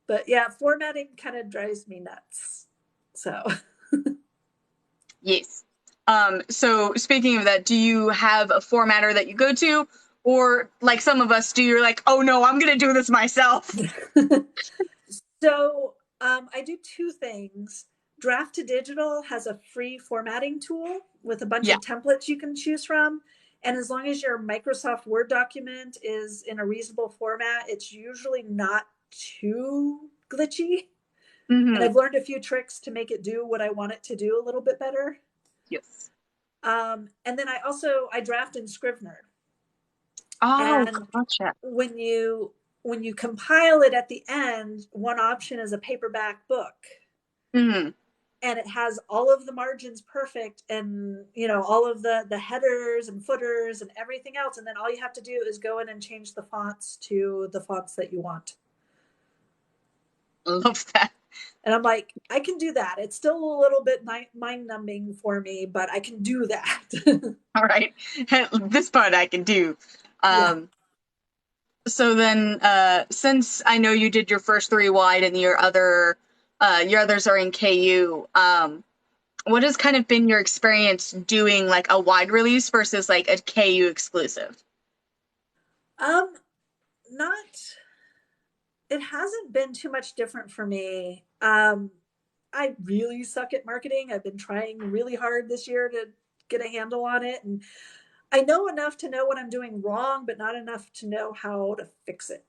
But yeah, formatting kind of drives me nuts. So, Yes. So speaking of that, do you have a formatter that you go to? Or like some of us do, you're like, oh no, I'm gonna do this myself. so I do two things. Draft to Digital has a free formatting tool with a bunch Yeah. of templates you can choose from. And as long as your Microsoft Word document is in a reasonable format, it's usually not too glitchy. And Mm-hmm. I've learned a few tricks to make it do what I want it to do a little bit better. Yes. And then I draft in Scrivener. Oh, And gotcha. when you compile it at the end, one option is a paperback book, Mm-hmm. and it has all of the margins perfect, and all of the headers and footers and everything else, and then all you have to do is go in and change the fonts to the fonts that you want. Love that. And I'm like, I can do that. It's still a little bit mind numbing for me, but I can do that. All right. This part I can do. Yeah. So then, since I know you did your first three wide and your others are in KU, what has kind of been your experience doing like a wide release versus like a KU exclusive? Um, not it hasn't been too much different for me. I really suck at marketing. I've been trying really hard this year to get a handle on it. And I know enough to know what I'm doing wrong, but not enough to know how to fix it.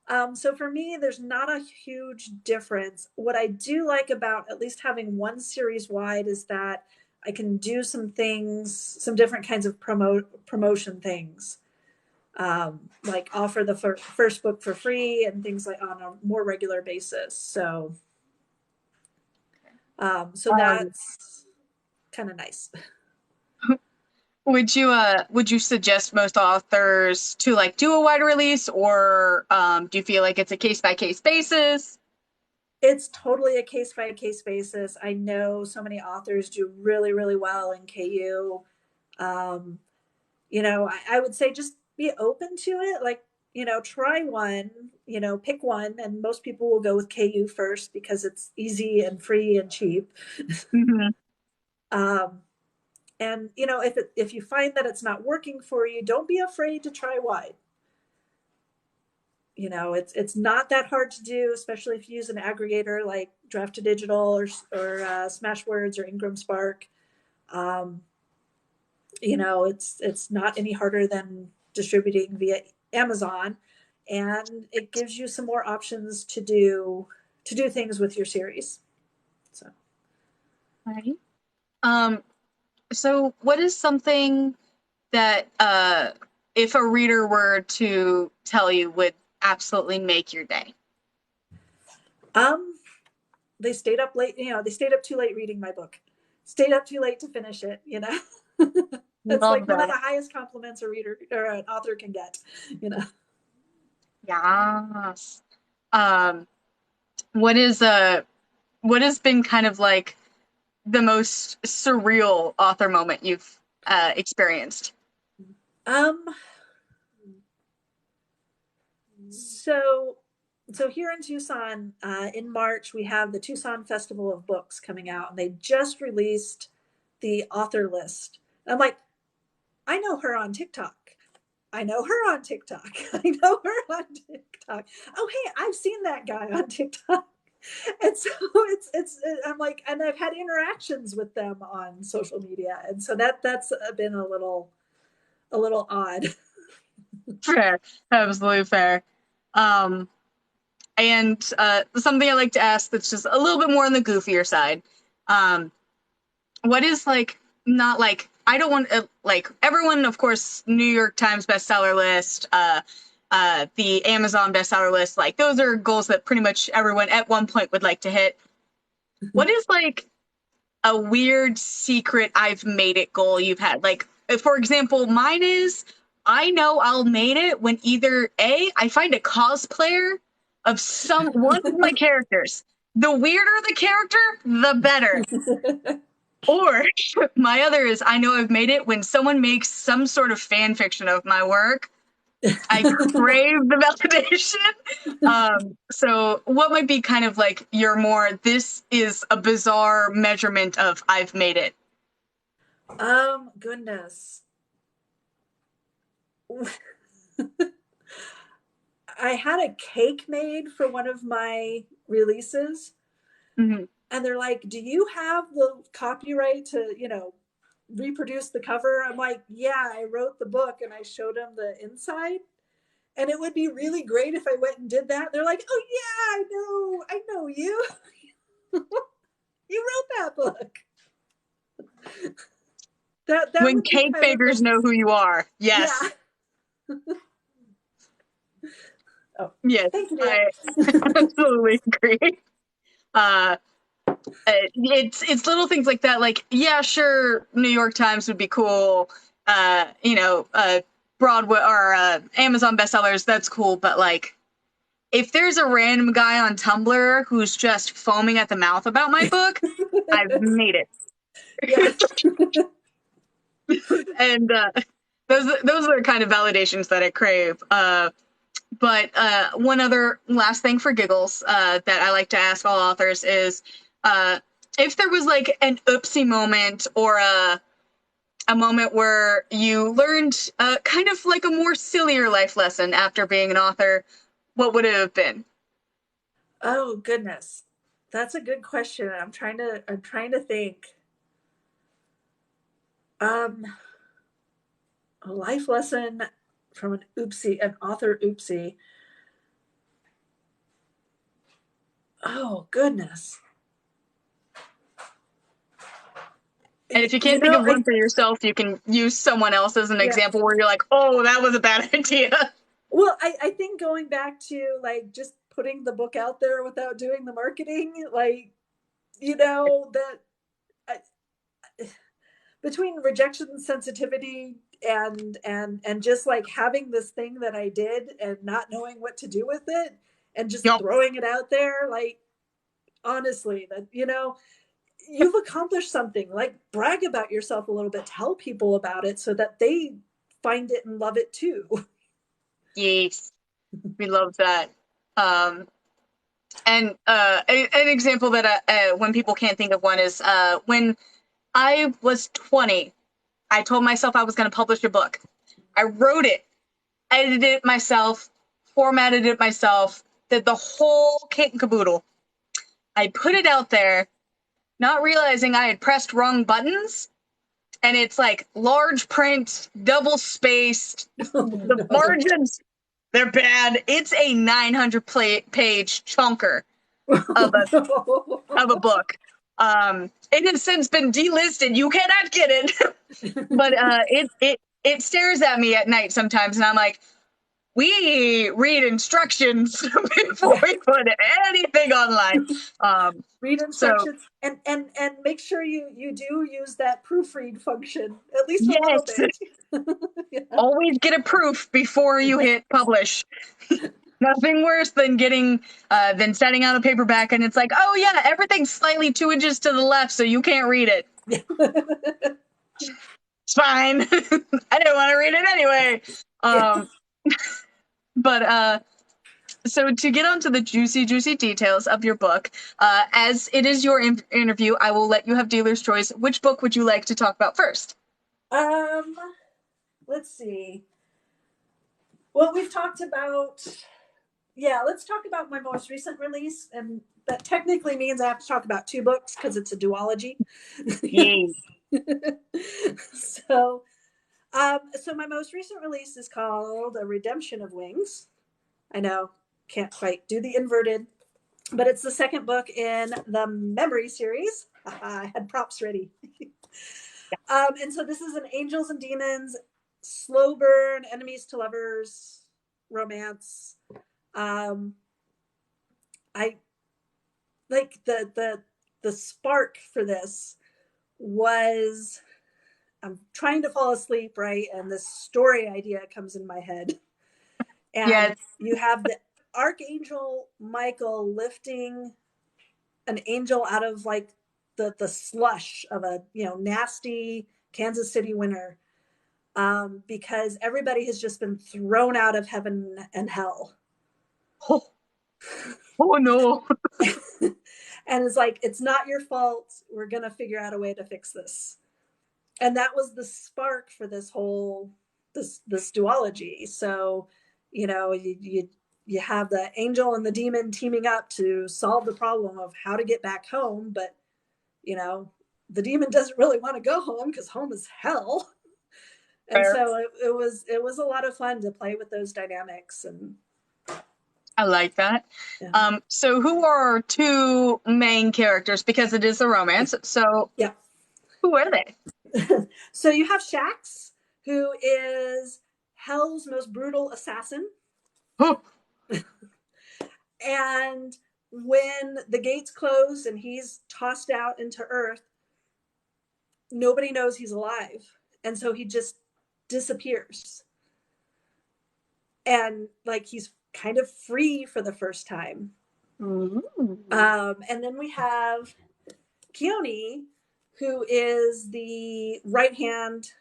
So for me, there's not a huge difference. What I do like about at least having one series wide is that I can do some things, some different kinds of promotion things, like offer the first book for free and things like on a more regular basis. So Um, that's kind of nice. would you suggest most authors to like do a wide release, or do you feel like it's a case by case basis? It's totally a case by case basis. I know so many authors do really, really well in KU. Um, I would say just be open to it. Like, try one, pick one. And most people will go with KU first because it's easy and free and cheap. Mm-hmm. Um, and if you find that it's not working for you, don't be afraid to try wide. It's not that hard to do, especially if you use an aggregator like Draft to Digital or Smashwords or Ingram Spark. Um, it's not any harder than distributing via Amazon, and it gives you some more options to do things with your series. So, Right. Um, so what is something that if a reader were to tell you would absolutely make your day? um, they stayed up late. They stayed up too late reading my book. Stayed up too late to finish it. It's Love like one of that. the highest compliments a reader or an author can get. You know. Yes. Um, what is what has been kind of like the most surreal author moment you've experienced? Um. So, so here in Tucson, in March, we have the Tucson Festival of Books coming out, and they just released the author list. And I'm like, I know her on TikTok. I know her on TikTok. I know her on TikTok. Oh, hey, I've seen that guy on TikTok. And so I'm like, and I've had interactions with them on social media, and so that's been a little odd. Fair, absolutely fair. Um, and something I like to ask that's just a little bit more on the goofier side. Um, what is like not like I don't want like everyone, of course, New York Times bestseller list, the Amazon bestseller list, like those are goals that pretty much everyone at one point would like to hit. What is like a weird secret I've made it goal you've had? Like, for example, mine is I know I'll made it when either A, I find a cosplayer of some one of my characters. The weirder the character, the better. Or my other is I know I've made it when someone makes some sort of fan fiction of my work. I crave the validation. So what might be kind of like your more, this is a bizarre measurement of I've made it? Goodness. I had a cake made for one of my releases, Mm-hmm. and they're like, "Do you have the copyright to, reproduce the cover?" I'm like, "Yeah, I wrote the book," and I showed them the inside. And it would be really great if I went and did that. They're like, "Oh yeah, I know you. You wrote that book." That When would be cake kind of bakers know who you are. yeah. Yes. Oh, Yes. thank you, dear. I absolutely agree. Uh, it's little things like that. Like, yeah, sure, New York Times would be cool. Broadway or Amazon bestsellers, that's cool. But like, if there's a random guy on Tumblr who's just foaming at the mouth about my book, I've made it. Yeah. And those are the kind of validations that I crave. But one other last thing for giggles that I like to ask all authors is if there was like an oopsie moment or a moment where you learned kind of like a more sillier life lesson after being an author, what would it have been? Oh goodness, that's a good question. I'm trying to think. Um, a life lesson from an author oopsie. Oh goodness. And if you You can't think know, of one I for yourself, you can use someone else as an yeah. example where you're like, oh, that was a bad idea. Well, I think going back to like just putting the book out there without doing the marketing, like, that I, between rejection sensitivity and just like having this thing that I did and not knowing what to do with it and just Yup. throwing it out there, like, honestly, that, you've accomplished something. Like, brag about yourself a little bit, tell people about it so that they find it and love it too. Yes, we love that. Um, and an example that when people can't think of one is when I was 20, I told myself I was going to publish a book. I wrote it, edited it myself, formatted it myself, did the whole kit and caboodle. I put it out there, not realizing I had pressed wrong buttons, and it's like large print, double spaced. Oh The no. margins, they're bad. It's a 900 page chunker of Oh a no. book. It has since been delisted. You cannot get it. But it stares at me at night sometimes, and I'm like, we read instructions before Yeah. we put anything online. Read So instructions and make sure you do use that proofread function at least a little yes, bit. Yeah. always get a proof before you hit publish. Nothing worse than getting than sending out a paperback and it's like, oh yeah, everything's slightly 2 inches to the left, so you can't read it. It's fine. I didn't want to read it anyway. Yeah. But so to get onto the juicy details of your book, as it is your interview, I will let you have dealer's choice. Which book would you like to talk about first? Um, let's see. Well, we've talked about, yeah, let's talk about my most recent release, and that technically means I have to talk about two books because it's a duology. Yay. So, so my most recent release is called A Redemption of Wings. I know, can't quite do the inverted, but it's the second book in the Memory series. I had props ready. And so this is an angels and demons, slow burn, enemies to lovers romance. Um, I like the spark for this was I'm trying to fall asleep, right? And this story idea comes in my head. And Yes. you have the Archangel Michael lifting an angel out of like the slush of a, you know, nasty Kansas City winter, because everybody has just been thrown out of heaven and hell. Oh, oh no. And it's like, it's not your fault. We're going to figure out a way to fix this. And that was the spark for this whole, this duology. So, you know, you have the angel and the demon teaming up to solve the problem of how to get back home. But, you know, the demon doesn't really want to go home because home is hell. And Fair. so it was a lot of fun to play with those dynamics. And I like that. yeah. So who are our two main characters? Because it is a romance. So Yeah. who are they? So you have Shax, who is hell's most brutal assassin. Oh, And when the gates close and he's tossed out into Earth, nobody knows he's alive. And so he just disappears. And like he's kind of free for the first time. And then we have Keone, who is the right hand,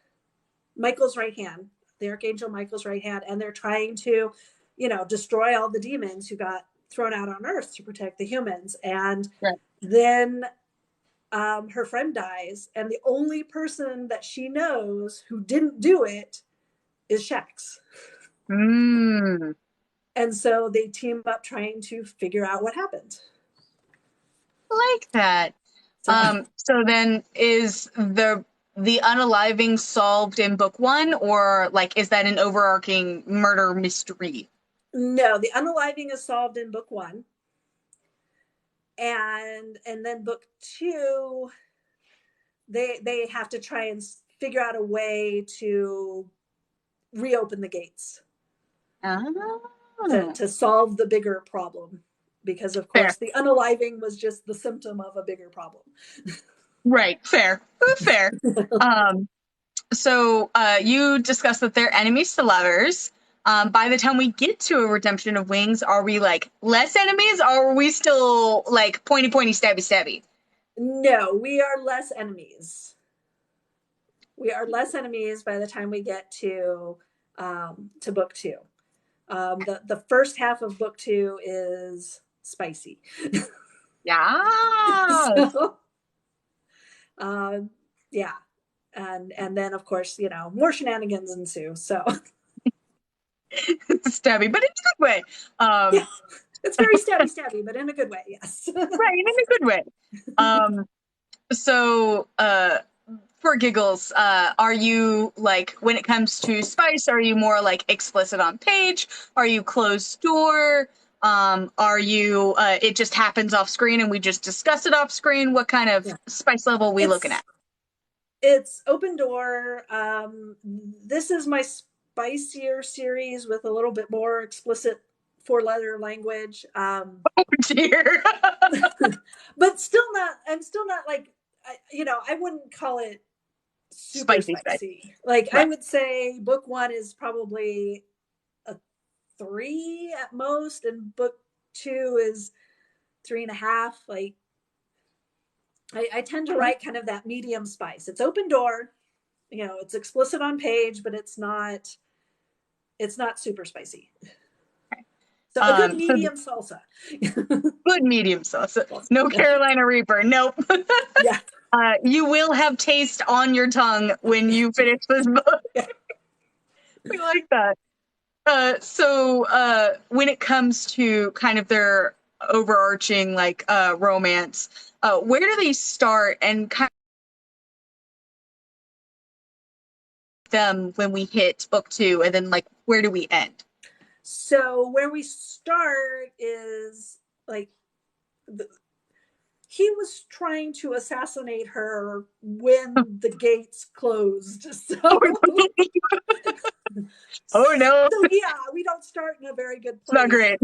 Michael's right hand, the Archangel Michael's right hand. And they're trying to, you know, destroy all the demons who got thrown out on Earth to protect the humans. And right. then her friend dies, and the only person that she knows who didn't do it is Shax. And so they team up trying to figure out what happened. I like that. So then is the unaliving solved in book one, or like is that an overarching murder mystery? No, the unaliving is solved in book one. And then book two, they have to try and figure out a way to reopen the gates. To solve the bigger problem, because of course the unaliving was just the symptom of a bigger problem. Right. Fair. So you discussed that they're enemies to lovers. By the time we get to a redemption of wings, are we like less enemies, or are we still like pointy, stabby, stabby? No, we are less enemies. We are less enemies by the time we get to book two. The first half of book two is spicy. Yeah. So, yeah. And then of course, you know, more shenanigans ensue. So stabby, but in a good way. Yeah, it's very stabby, but in a good way. Yes. Right, in a good way. So, for giggles, are you like, when it comes to spice, are you more like explicit on page? Are you closed door? Are you, it just happens off screen and we just discuss it off screen? What kind of spice level are we looking at? It's open door. This is my spicier series with a little bit more explicit 4-letter language. Oh dear. But still not, I'm still not like, you know, I wouldn't call it super spicy. Like right. I would say book one is probably a 3 at most, and book two is 3.5. Like I tend to write kind of that medium spice. It's open door, you know, it's explicit on page, but it's not super spicy. So a good medium salsa. Good medium salsa. No Carolina Reaper. Nope. Yeah. You will have taste on your tongue when you finish this book. Yeah. We like that. So when it comes to kind of their overarching like romance, where do they start and kind of them when we hit book two, and then like where do we end? So where we start is like he was trying to assassinate her when the gates closed. So, oh no! So yeah, we don't start in a very good place. It's not great.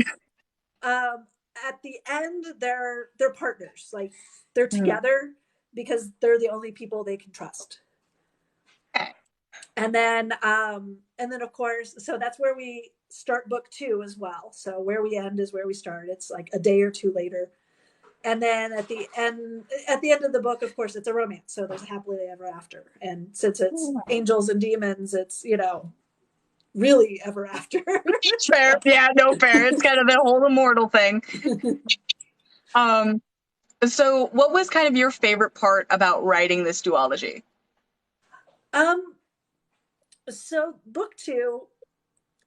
At the end, they're partners. Like they're together because they're the only people they can trust. And then of course, so that's where we start book two as well. So where we end is where we start. It's like a day or two later. And then at the end of the book, of course, it's a romance. So there's a happily ever after. And since it's angels and demons, it's, really ever after. Fair. Yeah, no, fair. It's kind of the whole immortal thing. So what was kind of your favorite part about writing this duology? So book 2,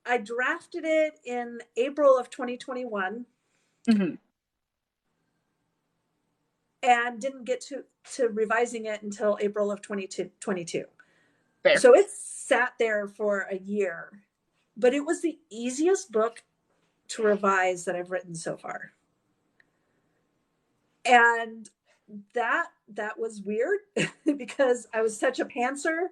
I drafted it in April of 2021. Mm-hmm. And didn't get to revising it until April of 2022. Fair. So it sat there for a year, but it was the easiest book to revise that I've written so far. And that was weird because I was such a pantser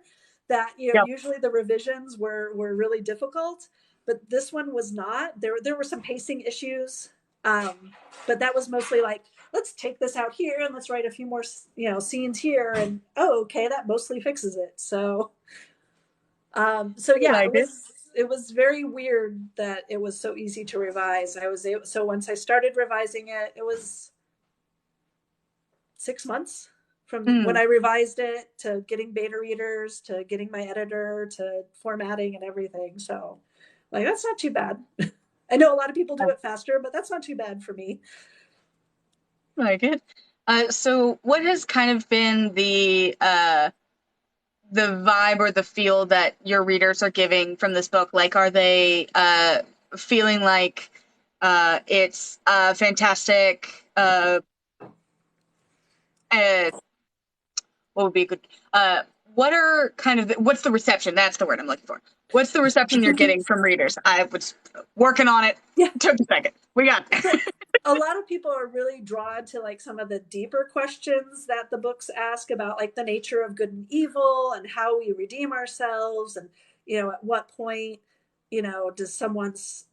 that Yep. usually the revisions were really difficult, but this one was not. There were some pacing issues, but that was mostly like, let's take this out here and let's write a few more scenes here, and okay, that mostly fixes it. So yeah, it was very weird that it was so easy to revise. So once I started revising it, it was 6 months from when I revised it to getting beta readers to getting my editor to formatting and everything. So that's not too bad. I know a lot of people do it faster, but that's not too bad for me. I like it. So what has kind of been the vibe or the feel that your readers are giving from this book? Like, are they feeling like it's fantastic? What would be a good? What's the reception? That's the word I'm looking for. What's the reception you're getting from readers? I was working on it. Yeah. Took a second. We got there. A lot of people are really drawn to some of the deeper questions that the books ask about, the nature of good and evil and how we redeem ourselves, and at what point does someone's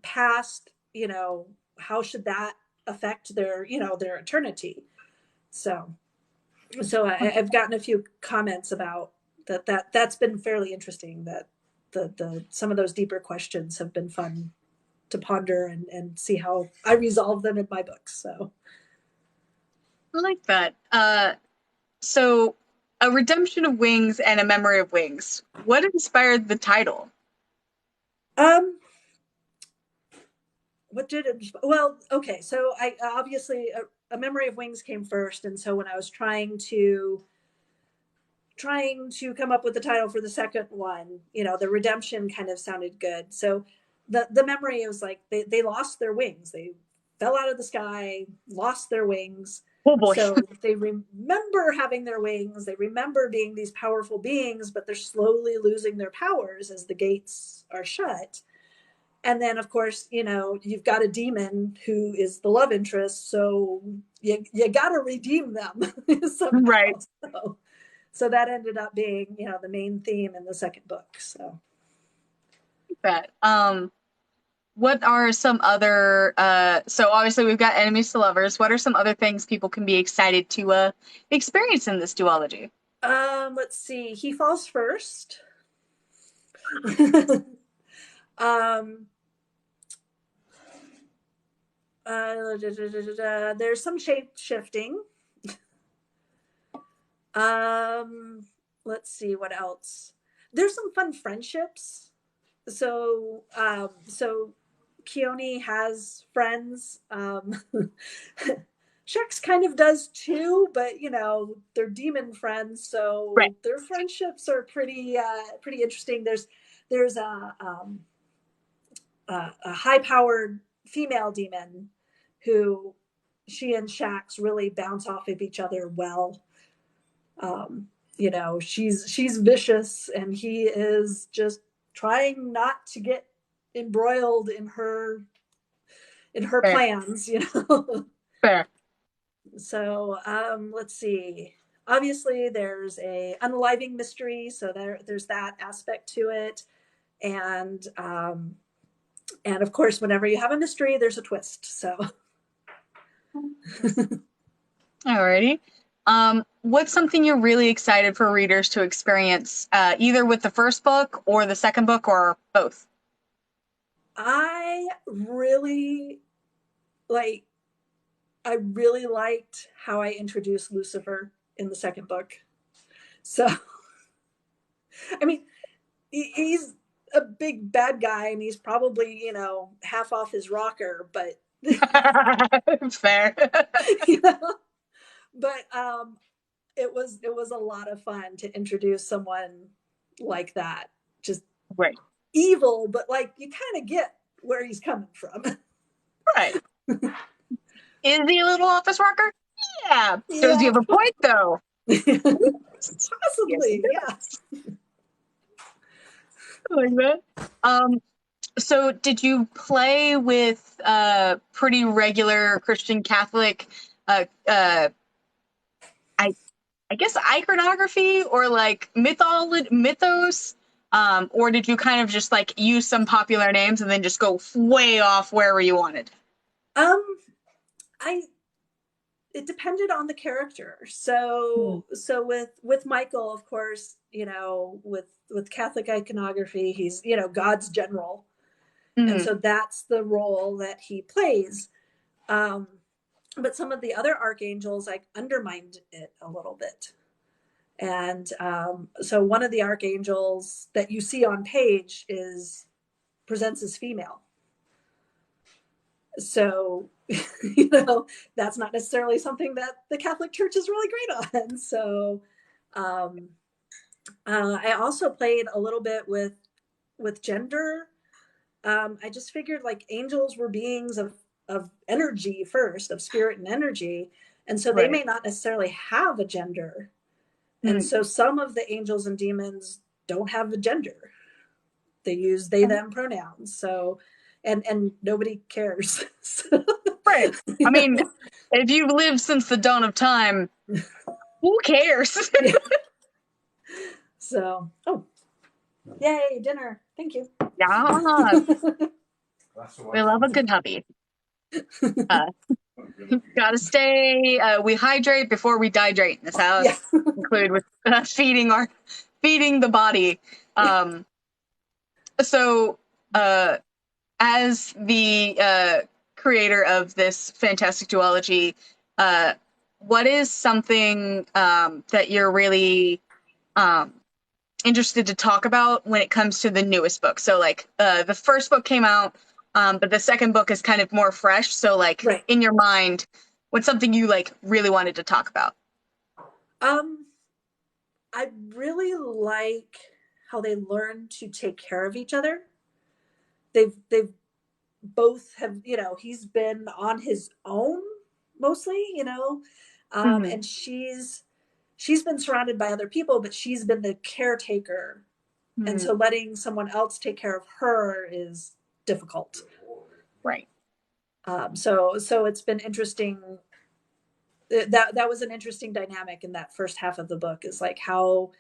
past, how should that affect their their eternity. So I've gotten a few comments about that's been fairly interesting, that the some of those deeper questions have been fun to ponder and see how I resolve them in my books. So I like that. So a redemption of wings and a memory of wings. What inspired the title? What did it? Well, okay. So I obviously a memory of wings came first, and so when I was trying to come up with the title for the second one, the redemption kind of sounded good. So the memory was like they lost their wings. They fell out of the sky, lost their wings. Oh boy. So they remember having their wings. They remember being these powerful beings, but they're slowly losing their powers as the gates are shut. And then, of course, you've got a demon who is the love interest. So you got to redeem them somehow. Right. So that ended up being, the main theme in the second book. So that. What are some other so obviously we've got enemies to lovers. What are some other things people can be excited to experience in this duology? Let's see. He falls first. There's some shape shifting. Let's see what else. There's some fun friendships. So Keone has friends. Shex kind of does too, but they're demon friends, so right. Their friendships are pretty interesting. There's a high-powered female demon who she and Shax really bounce off of each other well. She's vicious, and he is just trying not to get embroiled in her Fair. Plans. Fair. So let's see. Obviously, there's a unaliving mystery, so there's that aspect to it, and of course, whenever you have a mystery, there's a twist. So, alrighty. What's something you're really excited for readers to experience, either with the first book or the second book, or both? I really I really liked how I introduced Lucifer in the second book. So, I mean, he's a big bad guy and he's probably, half off his rocker, but Fair. you know, but it was a lot of fun to introduce someone like that. Just Right. evil, but like you kind of get where he's coming from. Right. Is he a little office rocker? Yeah. Does he Yeah. have a point though? Yes, he Possibly, yeah. does. I like that. So did you play with pretty regular Christian Catholic I I guess iconography or like mythos? Or did you kind of just like use some popular names and then just go way off wherever you wanted? Um, I it depended on the character. So with Michael, of course, with Catholic iconography, he's God's general, and Mm, so that's the role that he plays. Um, but some of the other archangels like undermined it a little bit. And so one of the archangels that you see on page is presents as female. So, that's not necessarily something that the Catholic Church is really great on. So, um, I also played a little bit with gender. I just figured like angels were beings of energy first, of spirit and energy, and so they right. may not necessarily have a gender. And Mm. so some of the angels and demons don't have a gender. They use they them pronouns. So and nobody cares. So, Right. I mean, if you've lived since the dawn of time, who cares? yeah. So, oh, yay, dinner. Thank you. Yeah, we love a good hubby. Uh, gotta stay. We hydrate before we dihydrate in this Yeah. house, include with feeding the body. Um, so, as the creator of this fantastic duology, uh, what is something that you're really um, interested to talk about when it comes to the newest book? So, like, the first book came out, but the second book is kind of more fresh. So, like, Right. in your mind, what's something you like really wanted to talk about? I really like how they learn to take care of each other. They've both have, he's been on his own mostly, Mm-hmm. and she's been surrounded by other people, but she's been the caretaker. And Mm-hmm. so letting someone else take care of her is difficult. Right. So it's been interesting. That was an interesting dynamic in that first half of the book, is like how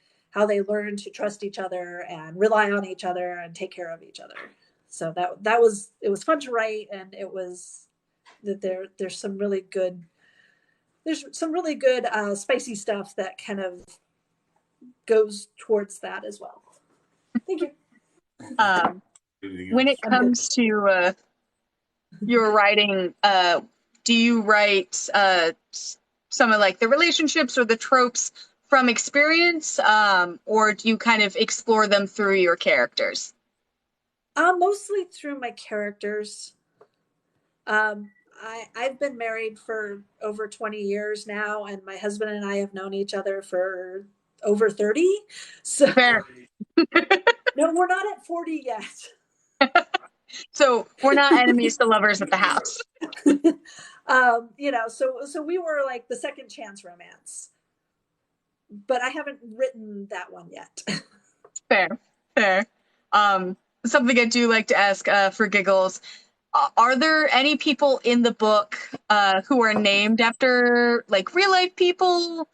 they learn to trust each other and rely on each other and take care of each other. So it was fun to write, and it was that there's some really good spicy stuff that kind of goes towards that as well. Thank you. Um, when it I'm good. comes to your writing, do you write some of like the relationships or the tropes from experience, or do you kind of explore them through your characters? Mostly through my characters. I've been married for over 20 years now, and my husband and I have known each other for over 30. So Fair. no, we're not at 40 yet. So we're not enemies to lovers at the house. So we were like the second chance romance, but I haven't written that one yet. Fair, fair. Something I do like to ask for giggles. Are there any people in the book who are named after like real life people?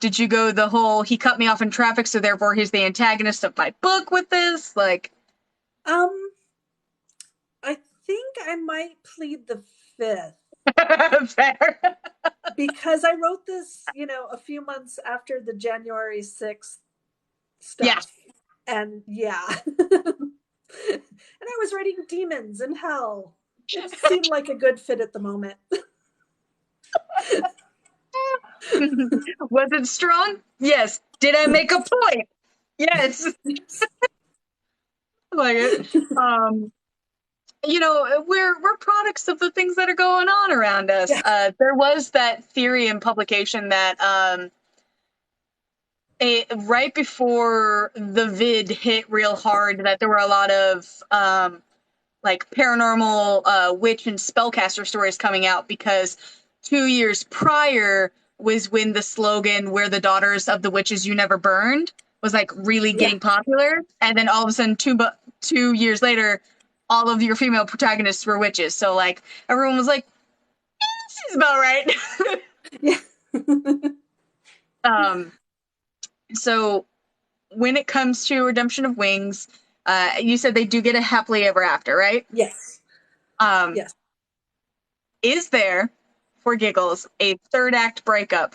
Did you go the whole he cut me off in traffic, so therefore he's the antagonist of my book with this? Like, Um, I think I might plead the fifth. fair. Because I wrote this, a few months after the January 6th Yeah. stuff. And yeah. And I was writing demons and hell. It seemed like a good fit at the moment. Was it strong? Yes. Did I make a point? Yes. I like it. We're products of the things that are going on around us. Yeah. There was that theory in publication that right before the vid hit real hard, that there were a lot of like paranormal witch and spellcaster stories coming out, because 2 years prior was when the slogan "We're the daughters of the witches you never burned" was like really Yeah. getting popular, and then all of a sudden 2 years later, all of your female protagonists were witches. So like everyone was like, "This is about right." Yeah. um, so when it comes to Redemption of Wings, you said they do get a happily ever after, right? Yes. Um, Yes. is there, for giggles, a third act breakup?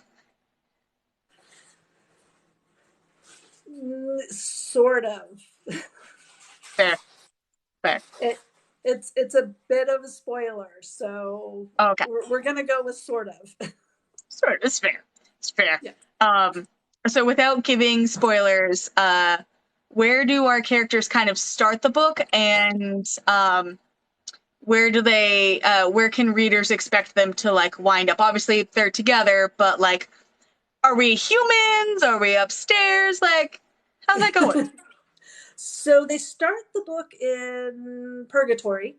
Sort of. Fair, fair. It's a bit of a spoiler, so Okay, we're gonna go with sort of. sort of. It's fair. It's fair. Yeah. Um, so without giving spoilers, where do our characters kind of start the book, and where can readers expect them to like wind up? Obviously, they're together, but like, are we humans? Are we upstairs? Like, how's that going? So they start the book in purgatory.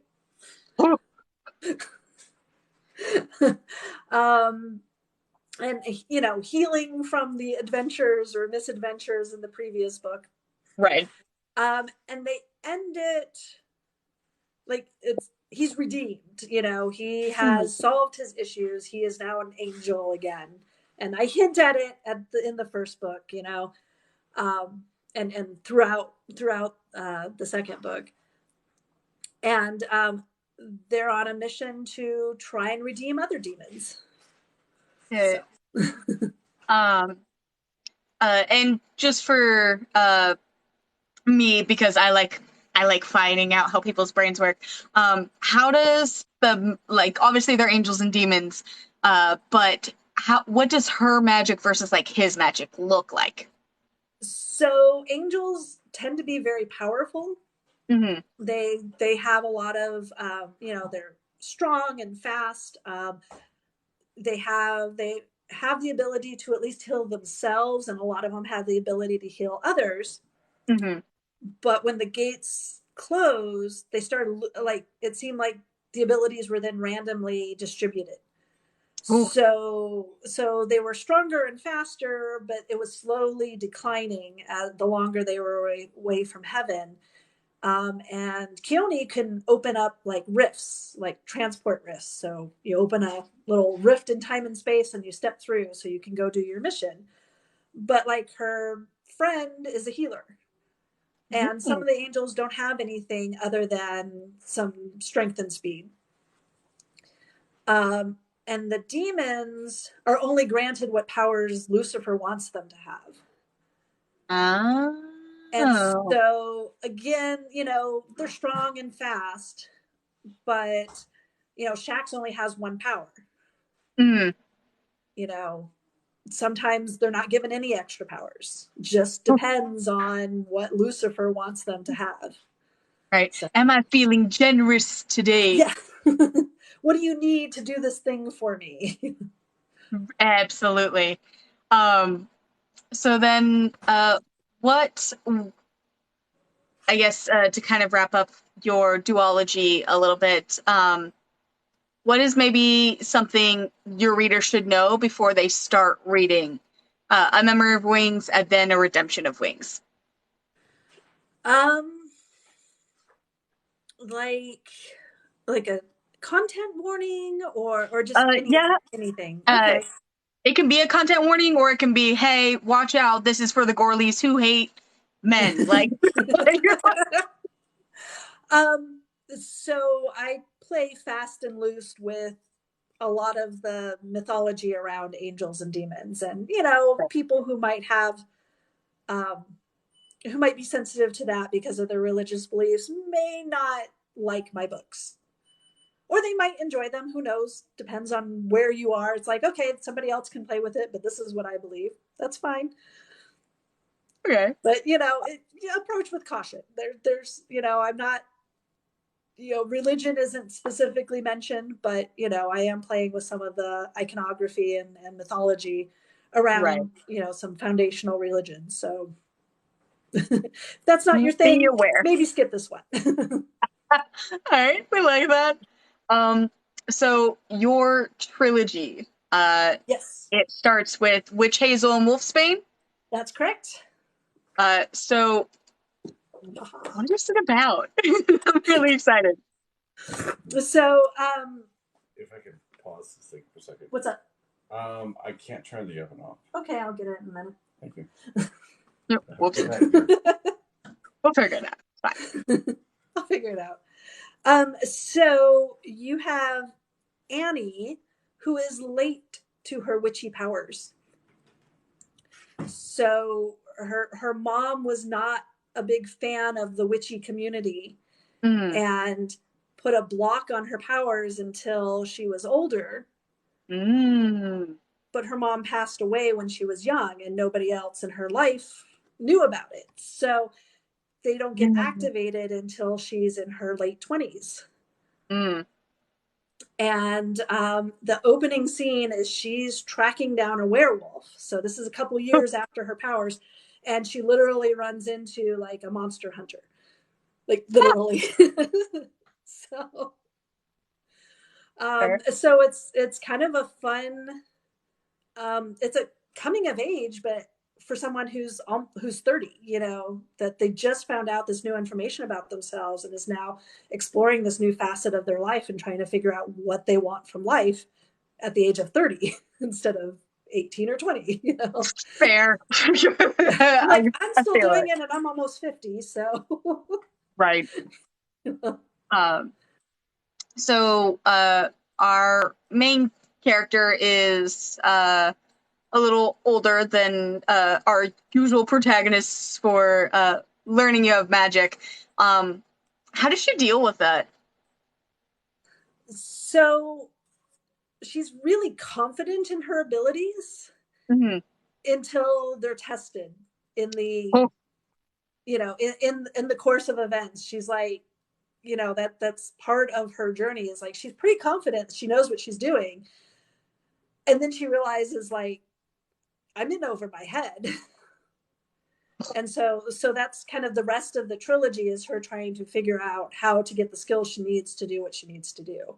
um, and healing from the adventures or misadventures in the previous book. Right. And they end it like he's redeemed. He Mhm. has solved his issues. He is now an angel again. And I hint at it in the first book, um, and throughout the second book. And they're on a mission to try and redeem other demons. Yeah. So And just for me, because I like finding out how people's brains work. How does the like obviously they're angels and demons, but what does her magic versus like his magic look like? so angels tend to be very powerful. Mm-hmm. They have a lot of they're strong and fast. They have the ability to at least heal themselves, and a lot of them have the ability to heal others. Mm-hmm. But when the gates closed, they started like it seemed like the abilities were then randomly distributed. Ooh. So they were stronger and faster, but it was slowly declining the longer they were away from heaven. And Keone can open up like rifts, like transport rifts. So you open a little rift in time and space and you step through so you can go do your mission. But like her friend is a healer. And some of the angels don't have anything other than some strength and speed. And the demons are only granted what powers Lucifer wants them to have. And Oh. so again, they're strong and fast, but Shax only has one power. Mm. You know, Sometimes they're not given any extra powers. Just depends on what Lucifer wants them to have. Right. So, Am I feeling generous today? yeah. What do you need to do this thing for me? Absolutely. Um, so then, what, I guess, to kind of wrap up your duology a little bit, what is maybe something your reader should know before they start reading A Memory of Wings and then A Redemption of Wings? um, like like a content warning or just Yeah, anything. uh, Okay. it can be a content warning, or it can be, hey, watch out, this is for the Gorleys who hate men. Like, um, so I play fast and loose with a lot of the mythology around angels and demons, and people um, who might be sensitive to that because of their religious beliefs may not like my books. or they might enjoy them. Who knows? Depends on where you are. It's like, okay, somebody else can play with it, but this is what I believe. That's fine. Okay. But you approach with caution. There's I'm not, religion isn't specifically mentioned, but I am playing with some of the iconography and mythology Right. around some foundational religions. So if that's not your Be thing, aware. maybe skip this one. All right, we like that. Um, so your trilogy, Yes, it starts with Witch Hazel and Wolfsbane. that's correct. So what is it about? I'm really excited. So, If I could pause this thing for a second. what's up? I can't turn the oven off. Okay, I'll get it in a minute. Thank you. Yep, whoops. Go ahead. We'll figure it out. Fine. I'll figure it out. So you have Annie, who is late to her witchy powers. So her mom was not a big fan of the witchy community Mm. and put a block on her powers until she was older. Mm. But her mom passed away when she was young, and nobody else in her life knew about it. So they don't get activated until she's in her late 20s. Mm. And the opening scene is she's tracking down a werewolf. So this is a couple years after her powers, and she literally runs into like a monster hunter, like literally. So, so it's kind of a fun. It's a coming of age, but for someone who's 30, that they just found out this new information about themselves and is now exploring this new facet of their life and trying to figure out what they want from life at the age of 30 instead of 18 or 20. Fair. Like, I'm I still feel doing it. it and I'm almost 50, so Right. Um, so our main character is a little older than our usual protagonists for learning of magic. How does she deal with that? so she's really confident in her abilities Mm-hmm. until they're tested in the Oh. In the course of events. She's like, that's part of her journey, is like she's pretty confident, she knows what she's doing, and then she realizes, like, I'm in over my head. And so that's kind of the rest of the trilogy, is her trying to figure out how to get the skills she needs to do what she needs to do.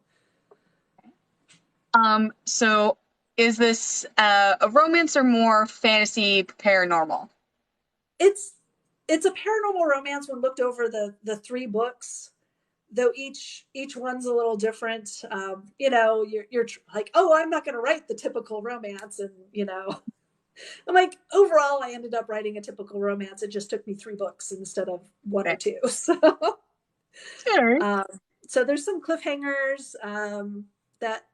So is this a romance or more fantasy paranormal? It's a paranormal romance when looked over the three books, though each one's a little different. You're like, oh, I'm not going to write the typical romance, and I'm like, overall, I ended up writing a typical romance. It just took me 3 books instead of 1 or 2. So, Sure. so there's some cliffhangers that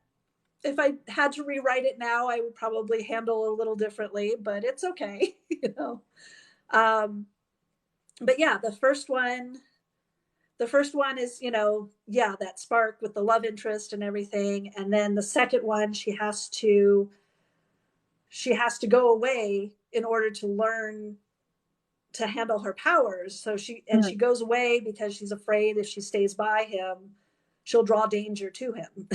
if I had to rewrite it now, I would probably handle a little differently, but it's okay. But yeah, the first one is, that spark with the love interest and everything. And then the second one, she has to go away in order to learn to handle her powers. So she goes away because she's afraid if she stays by him, she'll draw danger to him.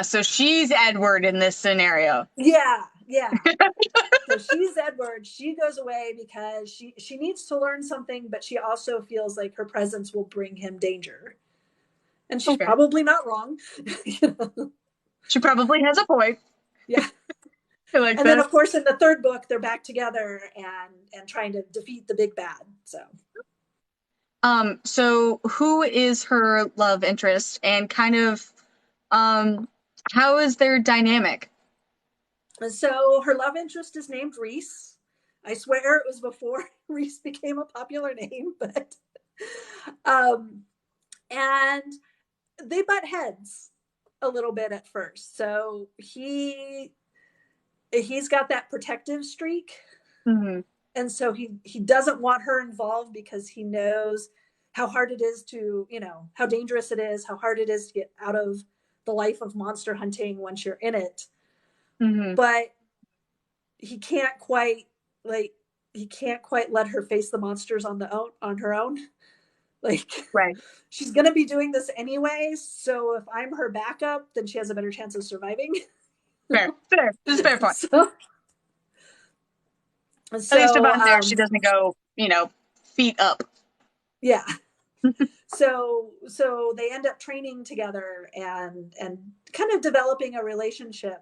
So she's Edward in this scenario. Yeah. So she's Edward. She goes away because she needs to learn something, but she also feels like her presence will bring him danger. And she's probably not wrong. She probably has a point. Yeah. Like and then, of course, in the third book, they're back together and trying to defeat the big bad. So who is her love interest, and kind of how is their dynamic? So her love interest is named Reese. I swear it was before Reese became a popular name, but and they butt heads a little bit at first. So he's got that protective streak. Mm-hmm. And so he doesn't want her involved because he knows how hard it is to, you know, how dangerous it is, how hard it is to get out of the life of monster hunting once you're in it. Mm-hmm. But he can't quite like he can't quite let her face the monsters on her own. Like, Right. she's going to be doing this anyway, so if I'm her backup, then she has a better chance of surviving. Fair. This is a fair point. So, At least about there, she doesn't go, feet up. yeah. So they end up training together and kind of developing a relationship,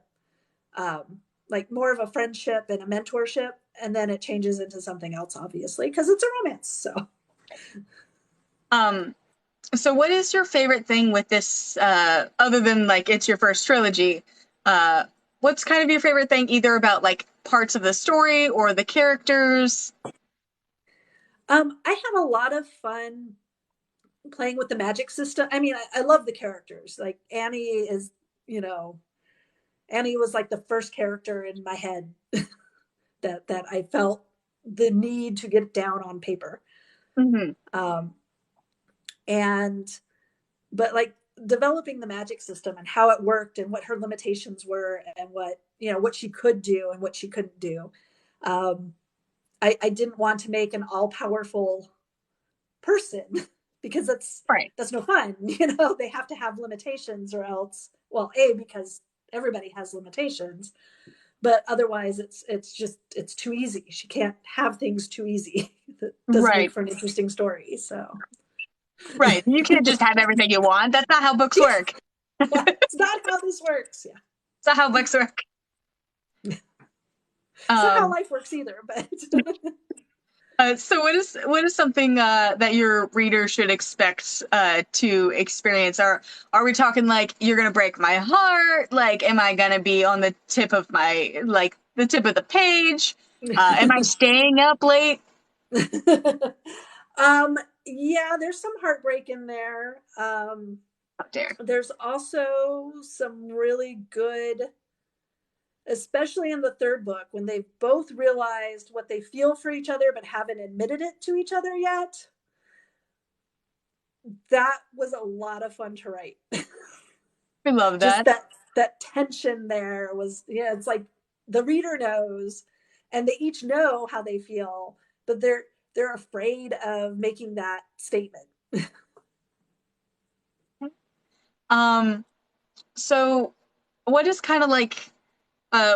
like more of a friendship and a mentorship, and then it changes into something else, obviously, because it's a romance. So what is your favorite thing with this, other than like it's your first trilogy? What's kind of your favorite thing, either about like parts of the story or the characters? I have a lot of fun playing with the magic system. I mean, I love the characters. Like Annie is, Annie was like the first character in my head that I felt the need to get down on paper. Mm-hmm. And but like developing the magic system and how it worked and what her limitations were and what she could do and what she couldn't do. I didn't want to make an all-powerful person because Right. that's no fun. They have to have limitations, or else, well, because everybody has limitations, but otherwise it's too easy. She can't have things too easy. That doesn't make Right. for an interesting story. So Right. You can't just have everything you want. That's not how books work. yeah, it's not how this works. Yeah. It's not how books work. It's not how life works either, but So what is something that your reader should expect to experience? Are we talking like you're gonna break my heart? Like, am I gonna be on the tip of the tip of the page? Am I staying up late? Yeah, there's some heartbreak in there. Oh dear. There's also some really good, especially in the third book, when they've both realized what they feel for each other but haven't admitted it to each other yet. That was a lot of fun to write. We love Just that. that tension there was, yeah, it's like the reader knows and they each know how they feel, but they're afraid of making that statement. So what is kind of like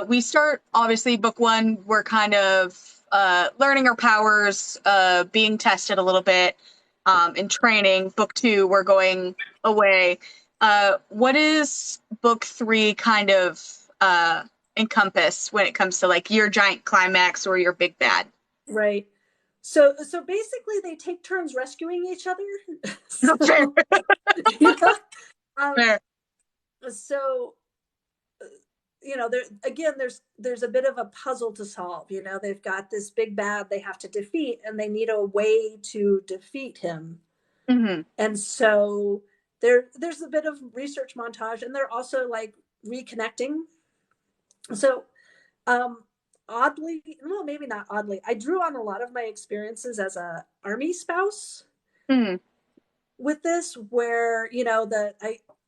we start obviously book one, we're kind of learning our powers, being tested a little bit, in training. Book two, we're going away. What is book three kind of encompass when it comes to like your giant climax or your big bad? Right. So basically they take turns rescuing each other. So, Fair. yeah. Fair. So there again, there's a bit of a puzzle to solve. They've got this big bad they have to defeat, and they need a way to defeat him. Mm-hmm. And so there's a bit of research montage, and they're also like reconnecting. So oddly, well, maybe not oddly, I drew on a lot of my experiences as a army spouse. Mm-hmm. With this, where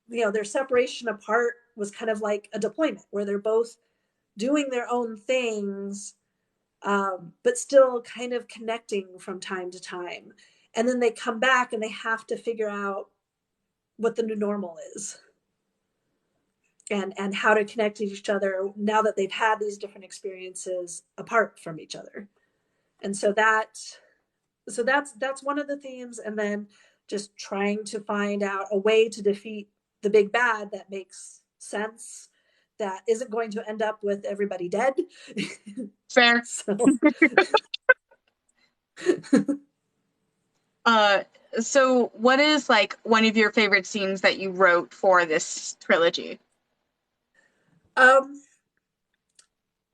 their separation apart was kind of like a deployment where they're both doing their own things, but still kind of connecting from time to time, and then they come back and they have to figure out what the new normal is and how to connect to each other now that they've had these different experiences apart from each other. And that's one of the themes. And then just trying to find out a way to defeat the big bad that makes sense, that isn't going to end up with everybody dead. Fair. So what is like one of your favorite scenes that you wrote for this trilogy?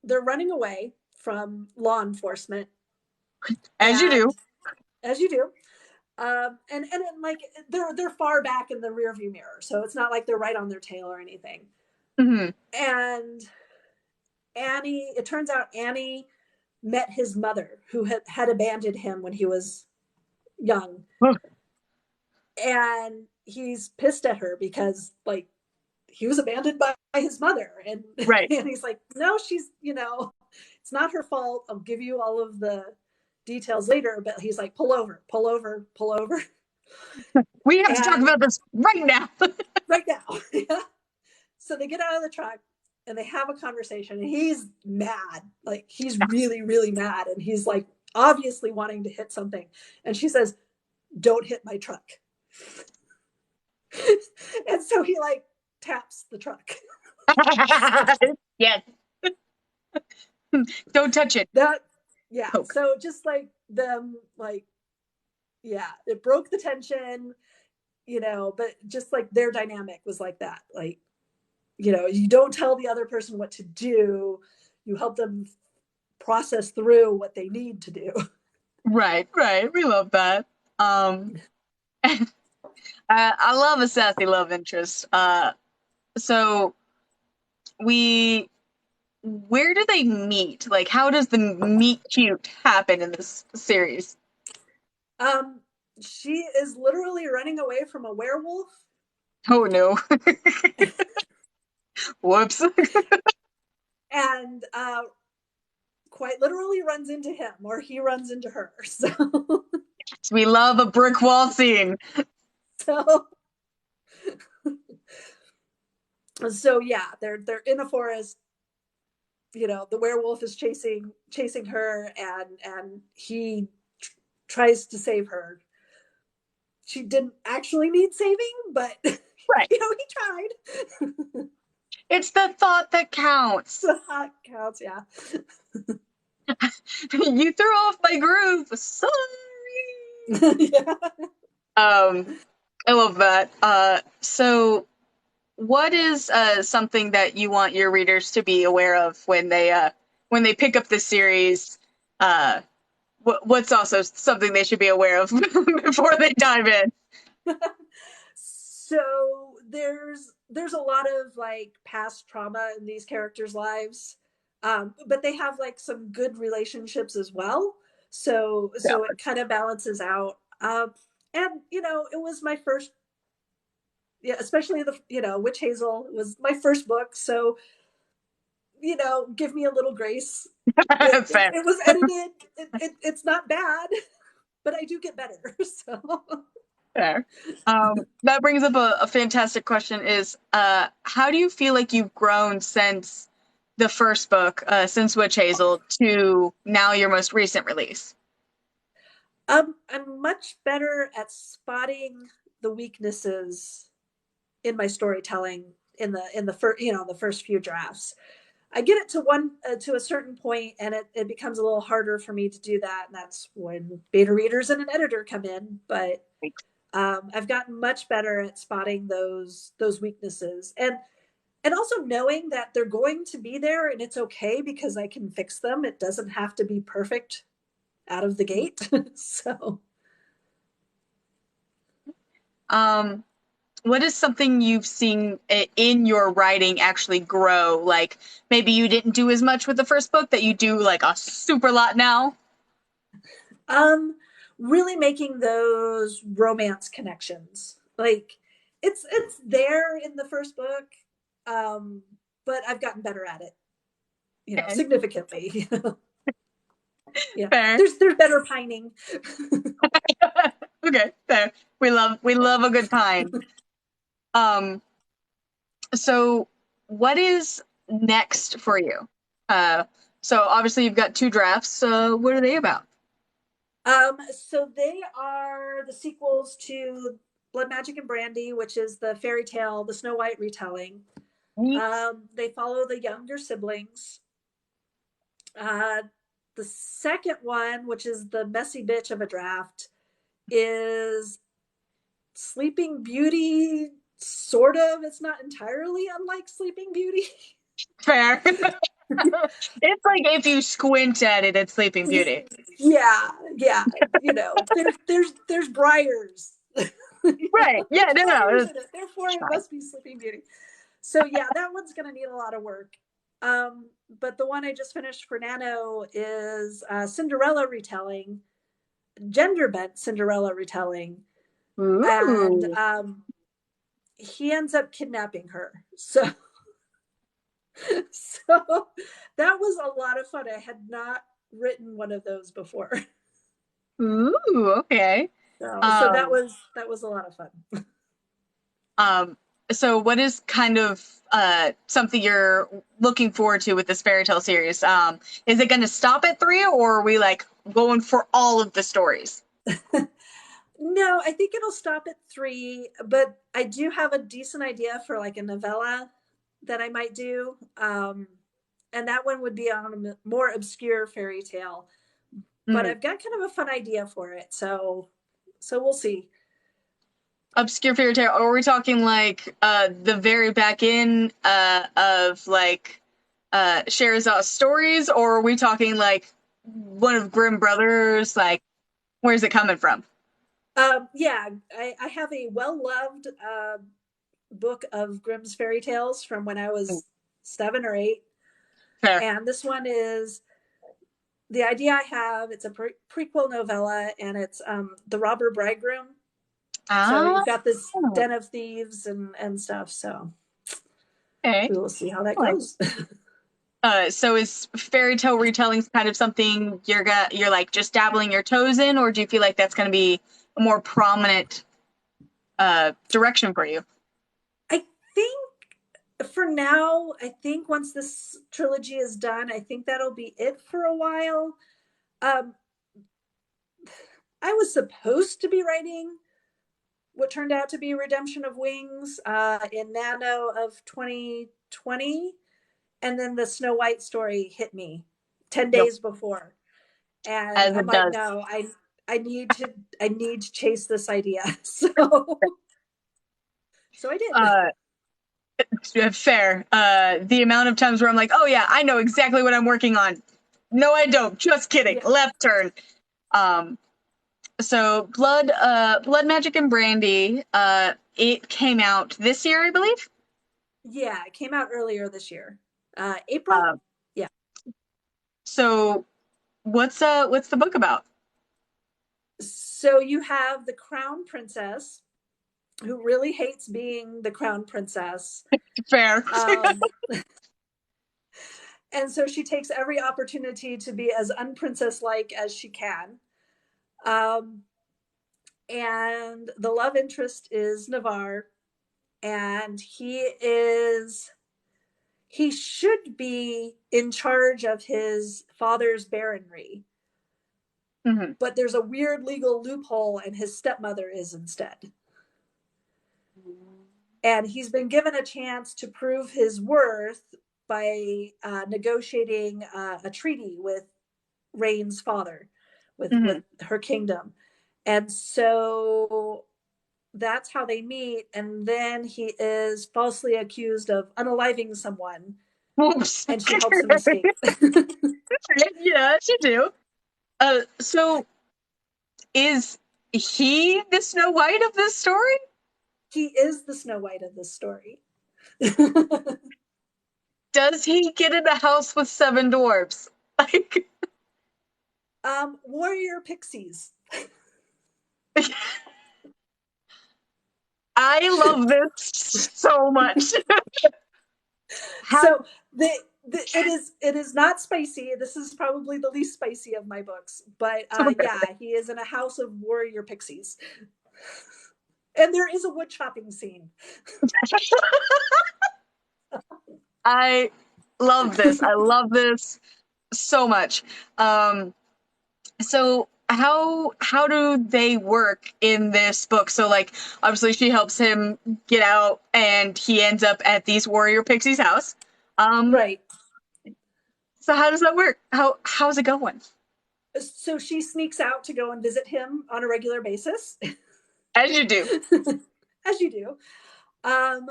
They're running away from law enforcement. As you do. As you do. And like they're far back in the rearview mirror, so it's not like they're right on their tail or anything. Mm-hmm. And it turns out Annie met his mother, who had abandoned him when he was young. and he's pissed at her because like he was abandoned by his mother, and Right. and he's like, no, she's, it's not her fault. I'll give you all of the details later, but he's like, pull over, pull over, pull over. We have to talk And about this right now. right now. Yeah. So they get out of the truck and they have a conversation, and he's mad. Like he's really, really mad. And he's like obviously wanting to hit something. And she says, don't hit my truck. And so he like taps the truck. Yes. Don't touch it. That, yeah. Poke. So just like them, like, yeah, it broke the tension, but just like their dynamic was like that. Like, you don't tell the other person what to do, you help them process through what they need to do. Right. We love that. I love a sassy love interest. So where do they meet? Like, how does the meet cute happen in this series? She is literally running away from a werewolf. Oh no. Whoops. And quite literally runs into him, or he runs into her. So We love a brick wall scene. so yeah, they're in a forest. The werewolf is chasing her, and he tries to save her. She didn't actually need saving, but Right. he tried. It's the thought that counts. The thought counts, yeah. You threw off my groove. Sorry. Yeah. I love that. So what is something that you want your readers to be aware of when they pick up this series? What's also something they should be aware of before they dive in? So there's a lot of like past trauma in these characters' lives, but they have like some good relationships as well. So it kind of balances out. And it was my first, yeah, especially the Witch Hazel. It was my first book, so give me a little grace. It was edited. It's not bad, but I do get better. So Fair. That brings up a fantastic question: is how do you feel like you've grown since the first book, since Witch Hazel, to now your most recent release? I'm much better at spotting the weaknesses in my storytelling in the first the first few drafts. I get it to a certain point, and it becomes a little harder for me to do that, and that's when beta readers and an editor come in. But I've gotten much better at spotting those weaknesses, and also knowing that they're going to be there, and it's okay because I can fix them. It doesn't have to be perfect out of the gate. So what is something you've seen in your writing actually grow? Like maybe you didn't do as much with the first book that you do like a super lot now? Really making those romance connections. Like it's there in the first book, but I've gotten better at it, Okay. significantly. Yeah. Fair. There's better pining. Okay, fair. We love a good pine. So what is next for you? So obviously you've got 2 drafts. What are they about? So they are the sequels to Blood, Magic, and Brandy, which is the fairy tale, the Snow White retelling. They follow the younger siblings. The second one, which is the messy bitch of a draft, is Sleeping Beauty, sort of. It's not entirely unlike Sleeping Beauty. Fair. It's like if you squint at it, it's Sleeping Beauty. Yeah. There's briars. Right. Yeah, no. Therefore, it must be Sleeping Beauty. So yeah, that one's going to need a lot of work. But the one I just finished for Nano is Cinderella retelling, gender bent Cinderella retelling, and Ooh. he ends up kidnapping her. So, so that was a lot of fun. I had not written one of those before. Ooh, okay. So Um, that was a lot of fun. um, so what is kind of something you're looking forward to with this fairy tale series? Is it going to stop at 3, or are we like going for all of the stories? No, I think it'll stop at 3, but I do have a decent idea for like a novella that I might do. And that one would be on a more obscure fairy tale, but Mm. I've got kind of a fun idea for it. So we'll see. Obscure fairy tale, or are we talking like the very back end of like Sherazad's stories, or are we talking like one of Grimm brothers? Like, where's it coming from? Yeah, I have a well-loved book of Grimm's fairy tales from when I was 7 or 8. Fair. And this one is the idea I have. It's a prequel novella, and it's the robber bridegroom. So Ah, you've got this den of thieves and stuff. So okay. we will see how that Like, goes. so is fairy tale retellings kind of something you're like just dabbling your toes in, or do you feel like that's going to be a more prominent direction for you? I think for now, I think once this trilogy is done, I think that'll be it for a while. Um, I was supposed to be writing what turned out to be Redemption of Wings in Nano of 2020, and then the Snow White story hit me 10 Yep. days before, and As I'm it like, does. no, I need to chase this idea. So I did. Uh, fair. The amount of times where I'm like, oh yeah, I know exactly what I'm working on. No, I don't. Just kidding. Yeah, Left turn. Um, so Blood Magic and Brandy. It came out this year, I believe. yeah, it came out earlier this year, April. Uh, Yeah. so what's the book about? So you have the crown princess who really hates being the crown princess. Fair. Um, and so she takes every opportunity to be as unprincess like as she can. Um, and the love interest is Navarre, and he should be in charge of his father's baronry, Mhm. but there's a weird legal loophole, and his stepmother is instead. And he's been given a chance to prove his worth by negotiating a treaty with Rain's father, with Mhm. her kingdom, and so that's how they meet. And then he is falsely accused of unaliving someone, Oops. and she helps him escape. Yeah, you do. So is he the Snow White of this story? He is the Snow White of this story. Does he get in a house with 7 dwarves? Like, Warrior pixies. I love this so much. How? So it is not spicy. This is probably the least spicy of my books, but yeah, he is in a house of warrior pixies, and there is a wood chopping scene. I love this. I love this so much. So how do they work in this book? So like obviously she helps him get out and he ends up at these warrior pixies house. Um Right. so how does that work? How's it going? So she sneaks out to go and visit him on a regular basis, As you do. as you do. Um,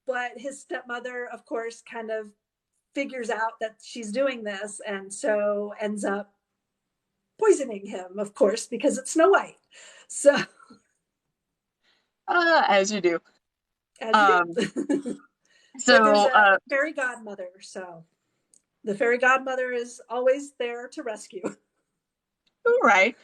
but his stepmother, of course, kind of figures out that she's doing this, and so ends up poisoning him, of course, because it's Snow White. So, As you do. as you Um do. But there's so a fairy godmother, so the fairy godmother is always there to rescue. right.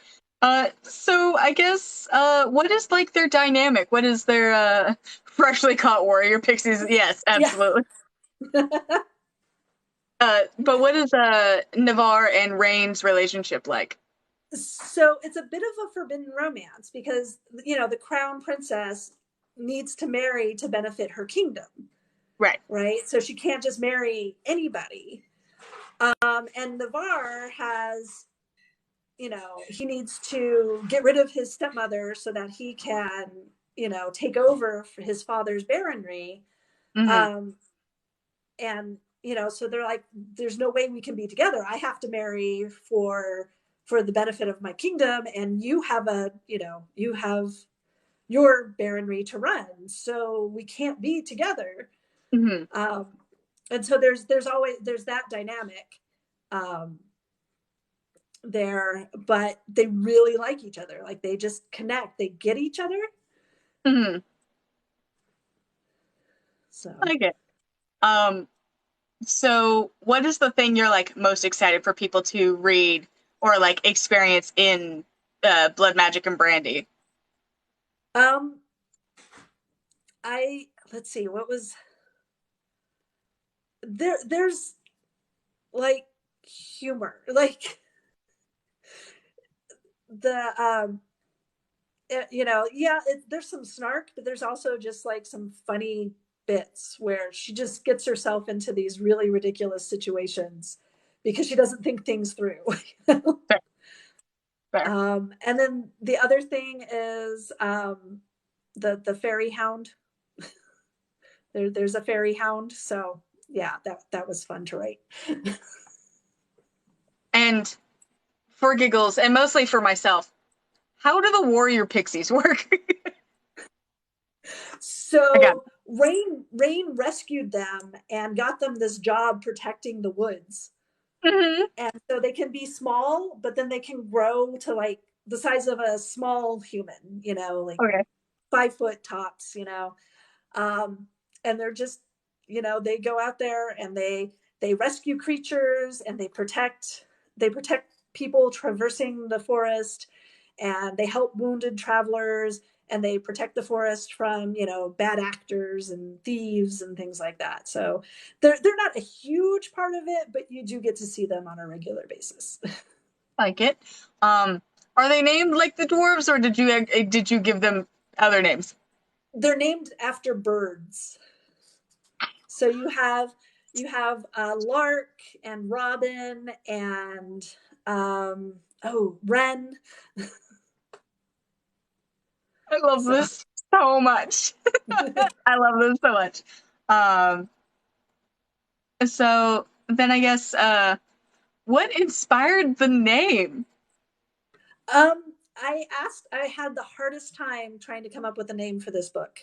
So I guess, what is like their dynamic? What is their freshly caught warrior pixies? Yes, Yeah. absolutely. But what is Navarre and Rain's relationship like? So it's a bit of a forbidden romance because, the crown princess needs to marry to benefit her kingdom, Right. right? So she can't just marry anybody. And Navarre has, he needs to get rid of his stepmother so that he can, take over for his father's baronry. Mm-hmm. And, so they're like, there's no way we can be together. I have to marry for the benefit of my kingdom, and you have you have your baronry to run, so we can't be together. Mm-hmm. And so there's that dynamic um, there, but they really like each other. Like they just connect, they get each other. Mm-hmm. So I like it. So what is the thing you're like most excited for people to read or like experience in Blood Magic and Brandy? um I let's see, what was there's like humor, like the yeah, there's some snark, but there's also just like some funny bits where she just gets herself into these really ridiculous situations because she doesn't think things through. Fair. Fair. And then the other thing is the fairy hound. There's a fairy hound, so yeah, that was fun to write. And for giggles, and mostly for myself, how do the warrior pixies work? Okay. So Rain rescued them and got them this job protecting the woods. Mm-hmm. And so they can be small, but then they can grow to like the size of a small human, like Okay. 5 foot tops, and they're just, they go out there and they rescue creatures and they protect people traversing the forest, and they help wounded travelers, and they protect the forest from, bad actors and thieves and things like that. So they're not a huge part of it, but you do get to see them on a regular basis. Like it. Are they named like the dwarves, or did you give them other names? They're named after birds. So you have Lark and Robin and Wren. I love So this so much. I love this so much. Um, so then I guess what inspired the name? I had the hardest time trying to come up with a name for this book.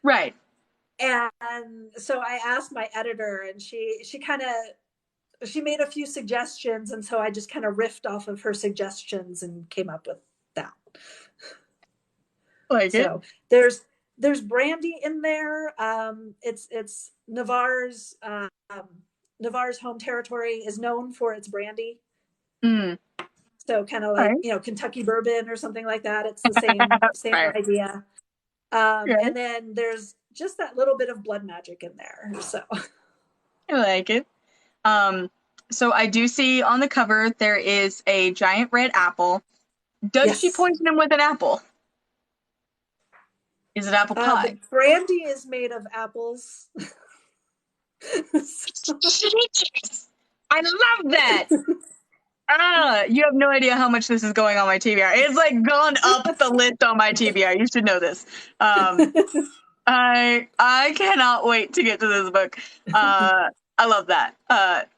Right. And so I asked my editor, and she made a few suggestions, and so I just kind of riffed off of her suggestions and came up with that. Like it. So there's brandy in there. It's Navarre's home territory is known for its brandy. Mm. So kind of All like, right. Kentucky bourbon or something like that. It's the same Right. idea. Right. And then there's just that little bit of blood magic in there. So I like it. Um, so I do see on the cover there is a giant red apple. Does she yes, poison him with an apple? Is it apple the pie? brandy is made of apples. So, I love that. You have no idea how much this is going on my TBR. It's like gone up the list on my TBR. You should know this. I cannot wait to get to this book. I love that.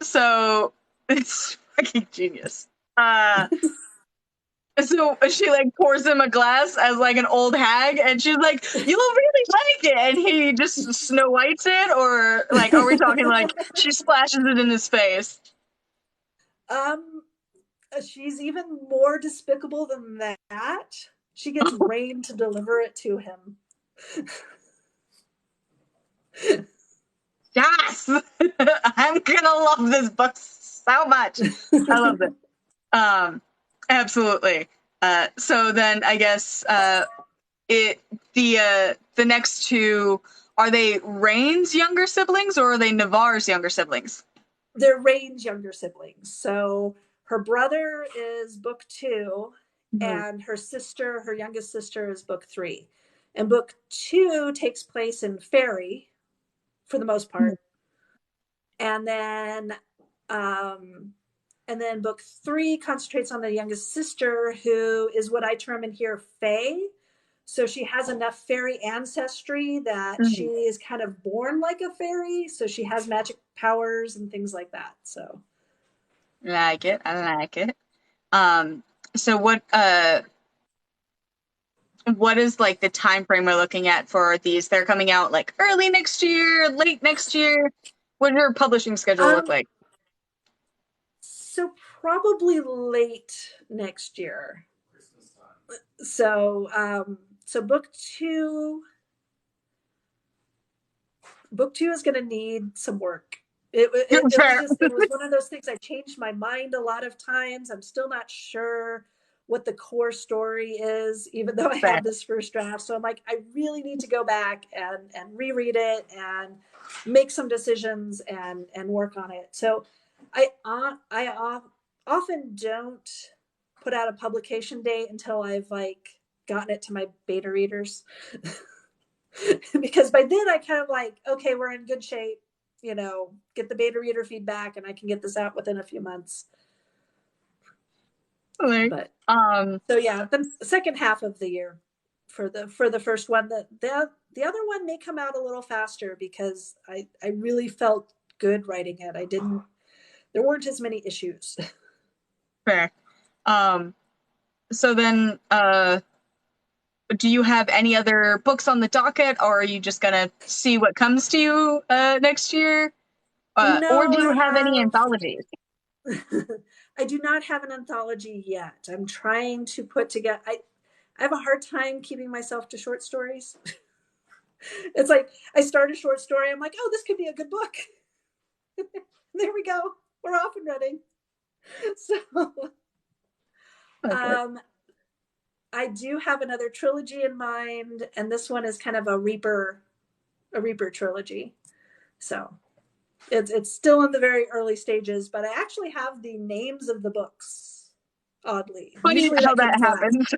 So it's fucking genius. So she like pours him a glass as like an old hag, and she's like, "You'll really like it." And he just Snow Whites it, or like, are we talking like she splashes it in his face? um, she's even more despicable than that. She gets Rain to deliver it to him. Yes, I'm gonna love this book so much. I love it. Absolutely. So then I guess the next two, are they Rain's younger siblings or are they Navarre's younger siblings? They're Rain's younger siblings. So her brother is book 2, and her youngest sister, is book 3. And book 2 takes place in Fairy for the most part. And then book 3 concentrates on the youngest sister, who is what I term in here Fae. So she has enough fairy ancestry that she is kind of born like a fairy. So she has magic powers and things like that. So I like it. So what is like the time frame we're looking at for these? They're coming out like early next year, late next year. What does your publishing schedule look like? So probably late next year. So book 2 is going to need some work. It was one of those things. I changed my mind a lot of times. I'm still not sure what the core story is, even though I have this first draft. So I'm like, I really need to go back and reread it and make some decisions and work on it. So I often don't put out a publication date until I've like gotten it to my beta readers. Because by then I kind of like, okay, we're in good shape, get the beta reader feedback and I can get this out within a few months. But so yeah, the second half of the year for the first one. The other one may come out a little faster because I really felt good writing it. There weren't as many issues. Fair. So then do you have any other books on the docket, or are you just gonna see what comes to you next year? Or do you have any anthologies? I do not have an anthology yet. I'm trying to put together. I have a hard time keeping myself to short stories. It's like I start a short story. I'm like, oh, this could be a good book. There we go. We're off and running. So, I do have another trilogy in mind, and this one is kind of a Reaper trilogy. So it's still in the very early stages, but I actually have the names of the books. Oddly, Funny usually how that happens.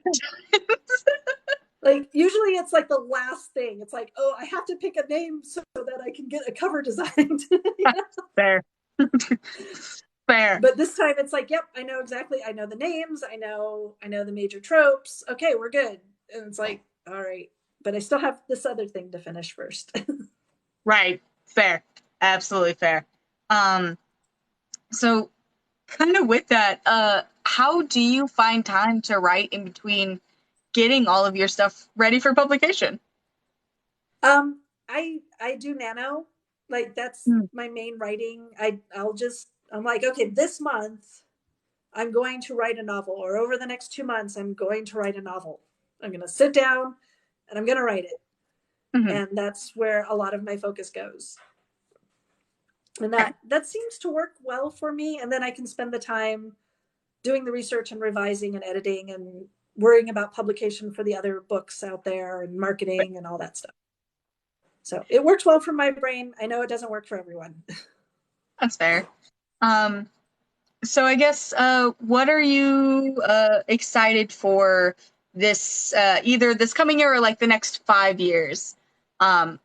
Like usually it's like the last thing. It's like, oh, I have to pick a name so that I can get a cover designed. Fair. Fair. But this time it's like, yep, I know exactly. I know the names. I know the major tropes. Okay, we're good. And it's like, all right, but I still have this other thing to finish first. Right. Fair. Absolutely fair. So kind of with that, how do you find time to write in between getting all of your stuff ready for publication? I do nano. Like that's my main writing. I'm like, okay, this month I'm going to write a novel, or over the next 2 months I'm going to write a novel. I'm going to sit down and I'm going to write it. And that's where a lot of my focus goes. And that seems to work well for me. And then I can spend the time doing the research and revising and editing and worrying about publication for the other books out there and marketing and all that stuff. So it works well for my brain. I know it doesn't work for everyone. That's fair. So I guess what are you excited for this either this coming year or like the next 5 years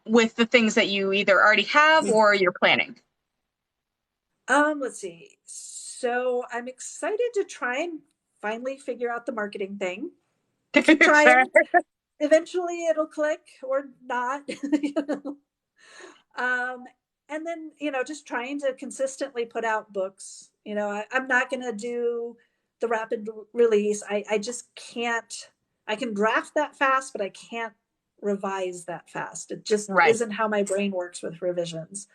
with the things that you either already have or you're planning? Let's see. So I'm excited to try and finally figure out the marketing thing. Keep trying. Eventually it'll click or not. And then, just trying to consistently put out books. I'm not going to do the rapid release. I just can't. I can draft that fast, but I can't revise that fast. It just isn't how my brain works with revisions.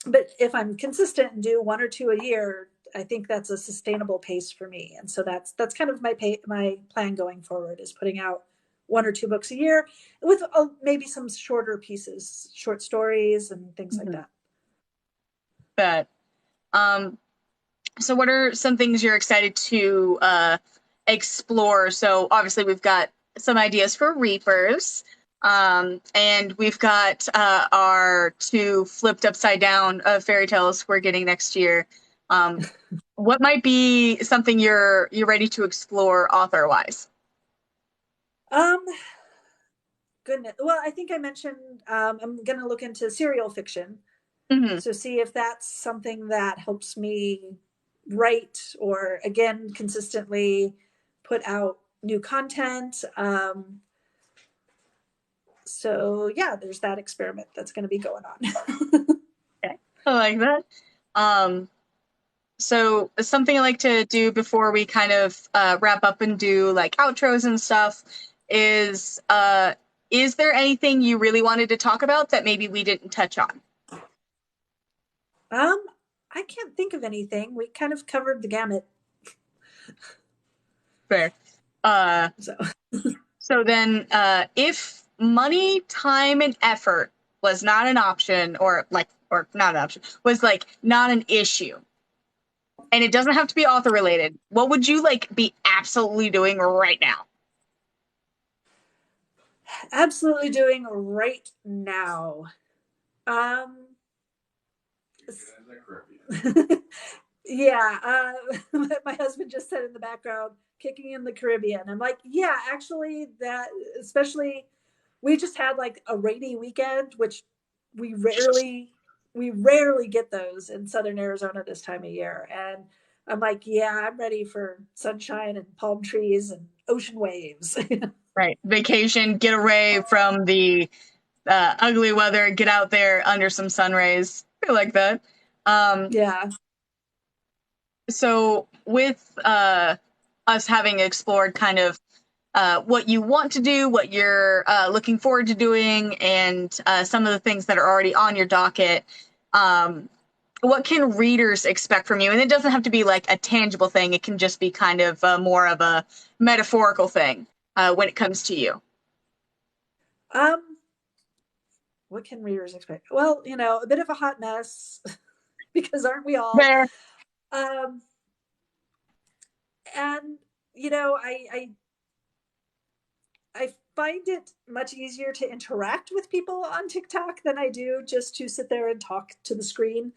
But if I'm consistent and do 1 or 2 a year, I think that's a sustainable pace for me. And so that's kind of my plan going forward, is putting out 1 or 2 books a year with maybe some shorter pieces, short stories and things like that. But So what are some things you're excited to explore? So obviously we've got some ideas for Reapers, and we've got our 2 flipped upside down fairy tales we're getting next year. What might be something you're ready to explore author wise? Um, Goodness. Well, I think I mentioned I'm going to look into serial fiction. Mm-hmm. So see if that's something that helps me write or again consistently put out new content. So yeah, there's that experiment that's going to be going on. Okay. I like that. So something I like to do before we kind of wrap up and do like outros and stuff is there anything you really wanted to talk about that maybe we didn't touch on? I can't think of anything. We kind of covered the gamut. Fair. So So then if money, time, and effort was not an option or not an option, was like not an issue, and it doesn't have to be author related, what would you like be absolutely doing right now? absolutely doing right now. Um, yeah, my husband just said in the background, kicking in the Caribbean. I'm like, yeah, actually, that especially we just had like a rainy weekend, which we rarely get those in southern Arizona this time of year. And I'm like, yeah, I'm ready for sunshine and palm trees and ocean waves. Right. Vacation, get away from the ugly weather, get out there under some sun rays. I like that. Um, Yeah. so with us having explored kind of what you want to do, what you're looking forward to doing, and some of the things that are already on your docket, what can readers expect from you? And it doesn't have to be like a tangible thing. It can just be kind of more of a metaphorical thing when it comes to you. Um, what can readers expect? Well, a bit of a hot mess because aren't we all? There. Um, and I find it much easier to interact with people on TikTok than I do just to sit there and talk to the screen.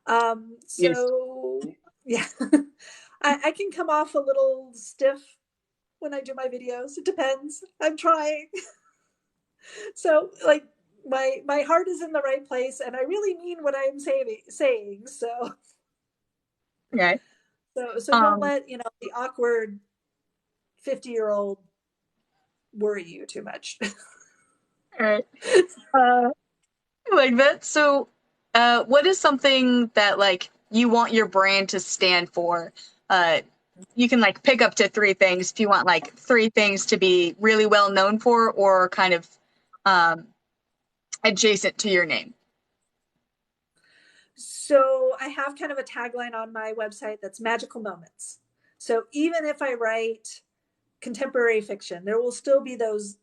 Yes. So yeah, I can come off a little stiff when I do my videos. It depends. I'm trying. So like my heart is in the right place, and I really mean what I'm saying. Okay. So don't Um, let the awkward 50-year-old worry you too much. all right. Uh, I like that. So, what is something that like you want your brand to stand for? You can like pick up to 3 things if you want like 3 things to be really well known for or kind of um, adjacent to your name. So I have kind of a tagline on my website that's magical moments. So even if I write contemporary fiction, there will still be those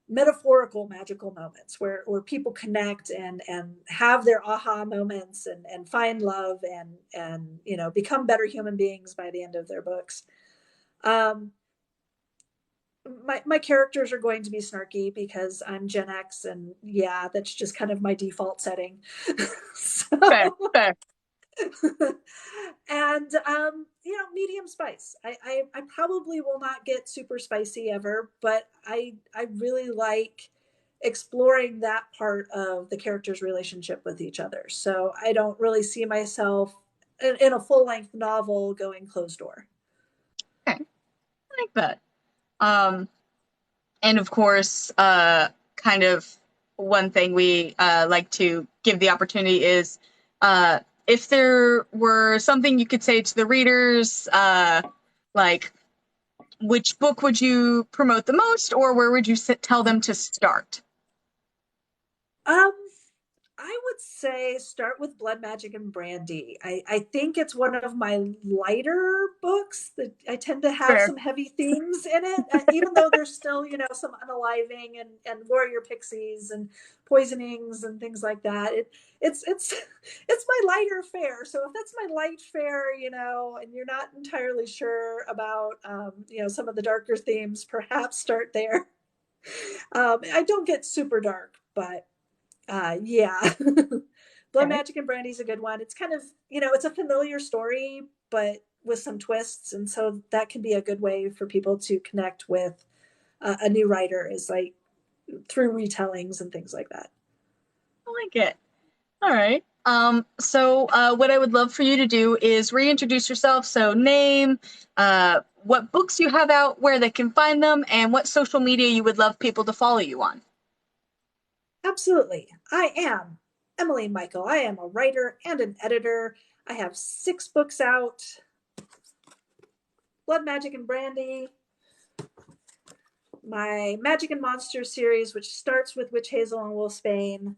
metaphorical magical moments where people connect and have their aha moments and find love and become better human beings by the end of their books. Um, my characters are going to be snarky because I'm Gen X, and yeah, that's just kind of my default setting. Fair, So fair. and medium spice. I probably will not get super spicy ever, but I really like exploring that part of the characters' relationship with each other. So I don't really see myself in a full length novel going closed door. Okay, I like that. Um, and of course, kind of one thing we like to give the opportunity is if there were something you could say to the readers, like which book would you promote the most, or where would you tell them to start? Um, I would say start with Blood Magic and Brandy. I think it's one of my lighter books that I tend to have Fair. some heavy themes in it, even though there's still, some unaliving and warrior pixies and poisonings and things like that. It's it's my lighter fare. So if that's my light fare, and you're not entirely sure about, some of the darker themes, perhaps start there. I don't get super dark, but yeah. Blood Okay. Magic and Brandy's a good one. It's kind of, it's a familiar story, but with some twists. And so that can be a good way for people to connect with a new writer, is like through retellings and things like that. I like it. All right. So what I would love for you to do is reintroduce yourself. So name, what books you have out, where they can find them, and what social media you would love people to follow you on. Absolutely. I am Emily Michael. I am a writer and an editor. I have 6 books out. Blood Magic and Brandy, my Magic and Monsters series, which starts with Witch Hazel and Wolfsbane,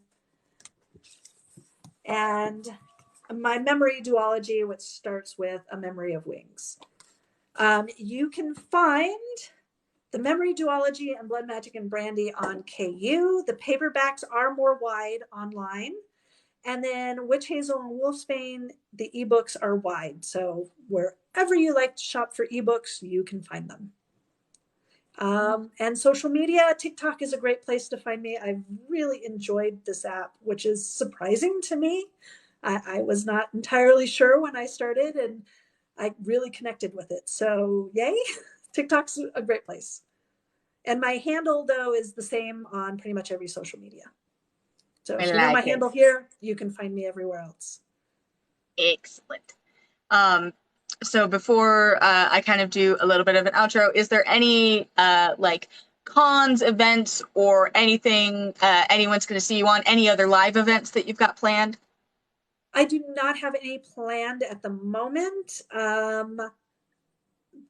and my memory duology, which starts with A Memory of Wings. You can find the memory duology and Blood Magic and Brandy on KU. The paperbacks are more wide online. And then Witch Hazel and Wolfsbane, the ebooks are wide. So wherever you like to shop for ebooks, you can find them. And social media, TikTok is a great place to find me. I've really enjoyed this app, which is surprising to me. I was not entirely sure when I started, and I really connected with it. So yay, TikTok's a great place. And my handle, though, is the same on pretty much every social media. So if you know my handle here, you can find me everywhere else. Excellent. So before I kind of do a little bit of an outro, is there any like cons, events, or anything anyone's going to see you on? Any other live events that you've got planned? I do not have any planned at the moment.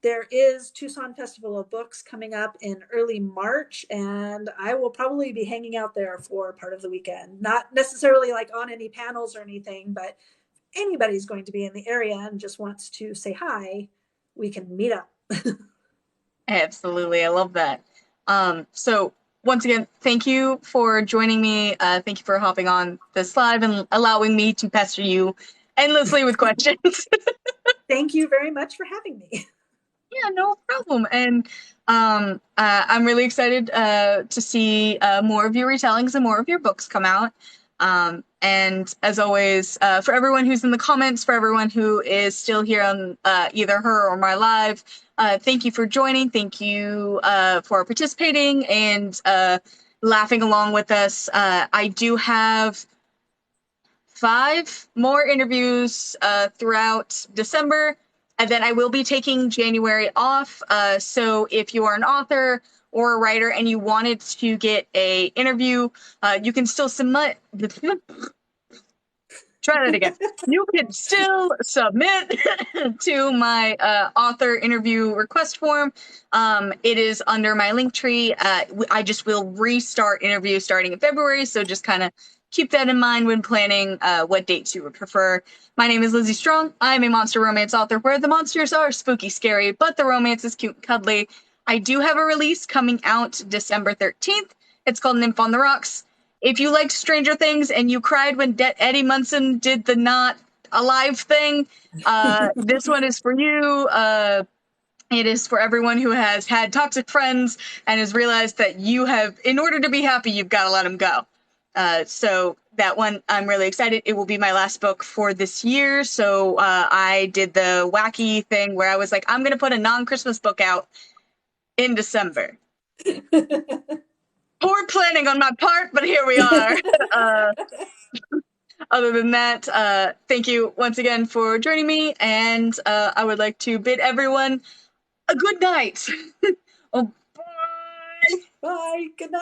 There is Tucson Festival of Books coming up in early March, and I will probably be hanging out there for part of the weekend. Not necessarily like on any panels or anything, but anybody's going to be in the area and just wants to say hi, we can meet up. Absolutely. I love that. So once again, thank you for joining me. Thank you for hopping on this live and allowing me to pester you endlessly with questions. Thank you very much for having me. Yeah, no problem. And I'm really excited to see more of your retellings and more of your books come out. And as always, for everyone who's in the comments, for everyone who is still here on either her or my live, thank you for joining. Thank you for participating and laughing along with us. I do have 5 more interviews throughout December, and then I will be taking January off. So if you are an author or a writer and you wanted to get a interview, you can still submit. Try that again. You can still submit to my author interview request form. It is under my link tree. I just will restart interviews starting in February, so just kind of keep that in mind when planning what dates you would prefer. My name is Lizzie Strong. I'm a monster romance author where the monsters are spooky, scary, but the romance is cute and cuddly. I do have a release coming out December 13th. It's called Nymph on the Rocks. If you liked Stranger Things and you cried when Eddie Munson did the not alive thing, this one is for you. It is for everyone who has had toxic friends and has realized that you have, in order to be happy, you've got to let them go. So that one, I'm really excited. It will be my last book for this year. So I did the wacky thing where I was like, I'm going to put a non-Christmas book out in December. Poor planning on my part, but here we are. Other than that, thank you once again for joining me, and I would like to bid everyone a good night. Oh, bye. Bye. Good night.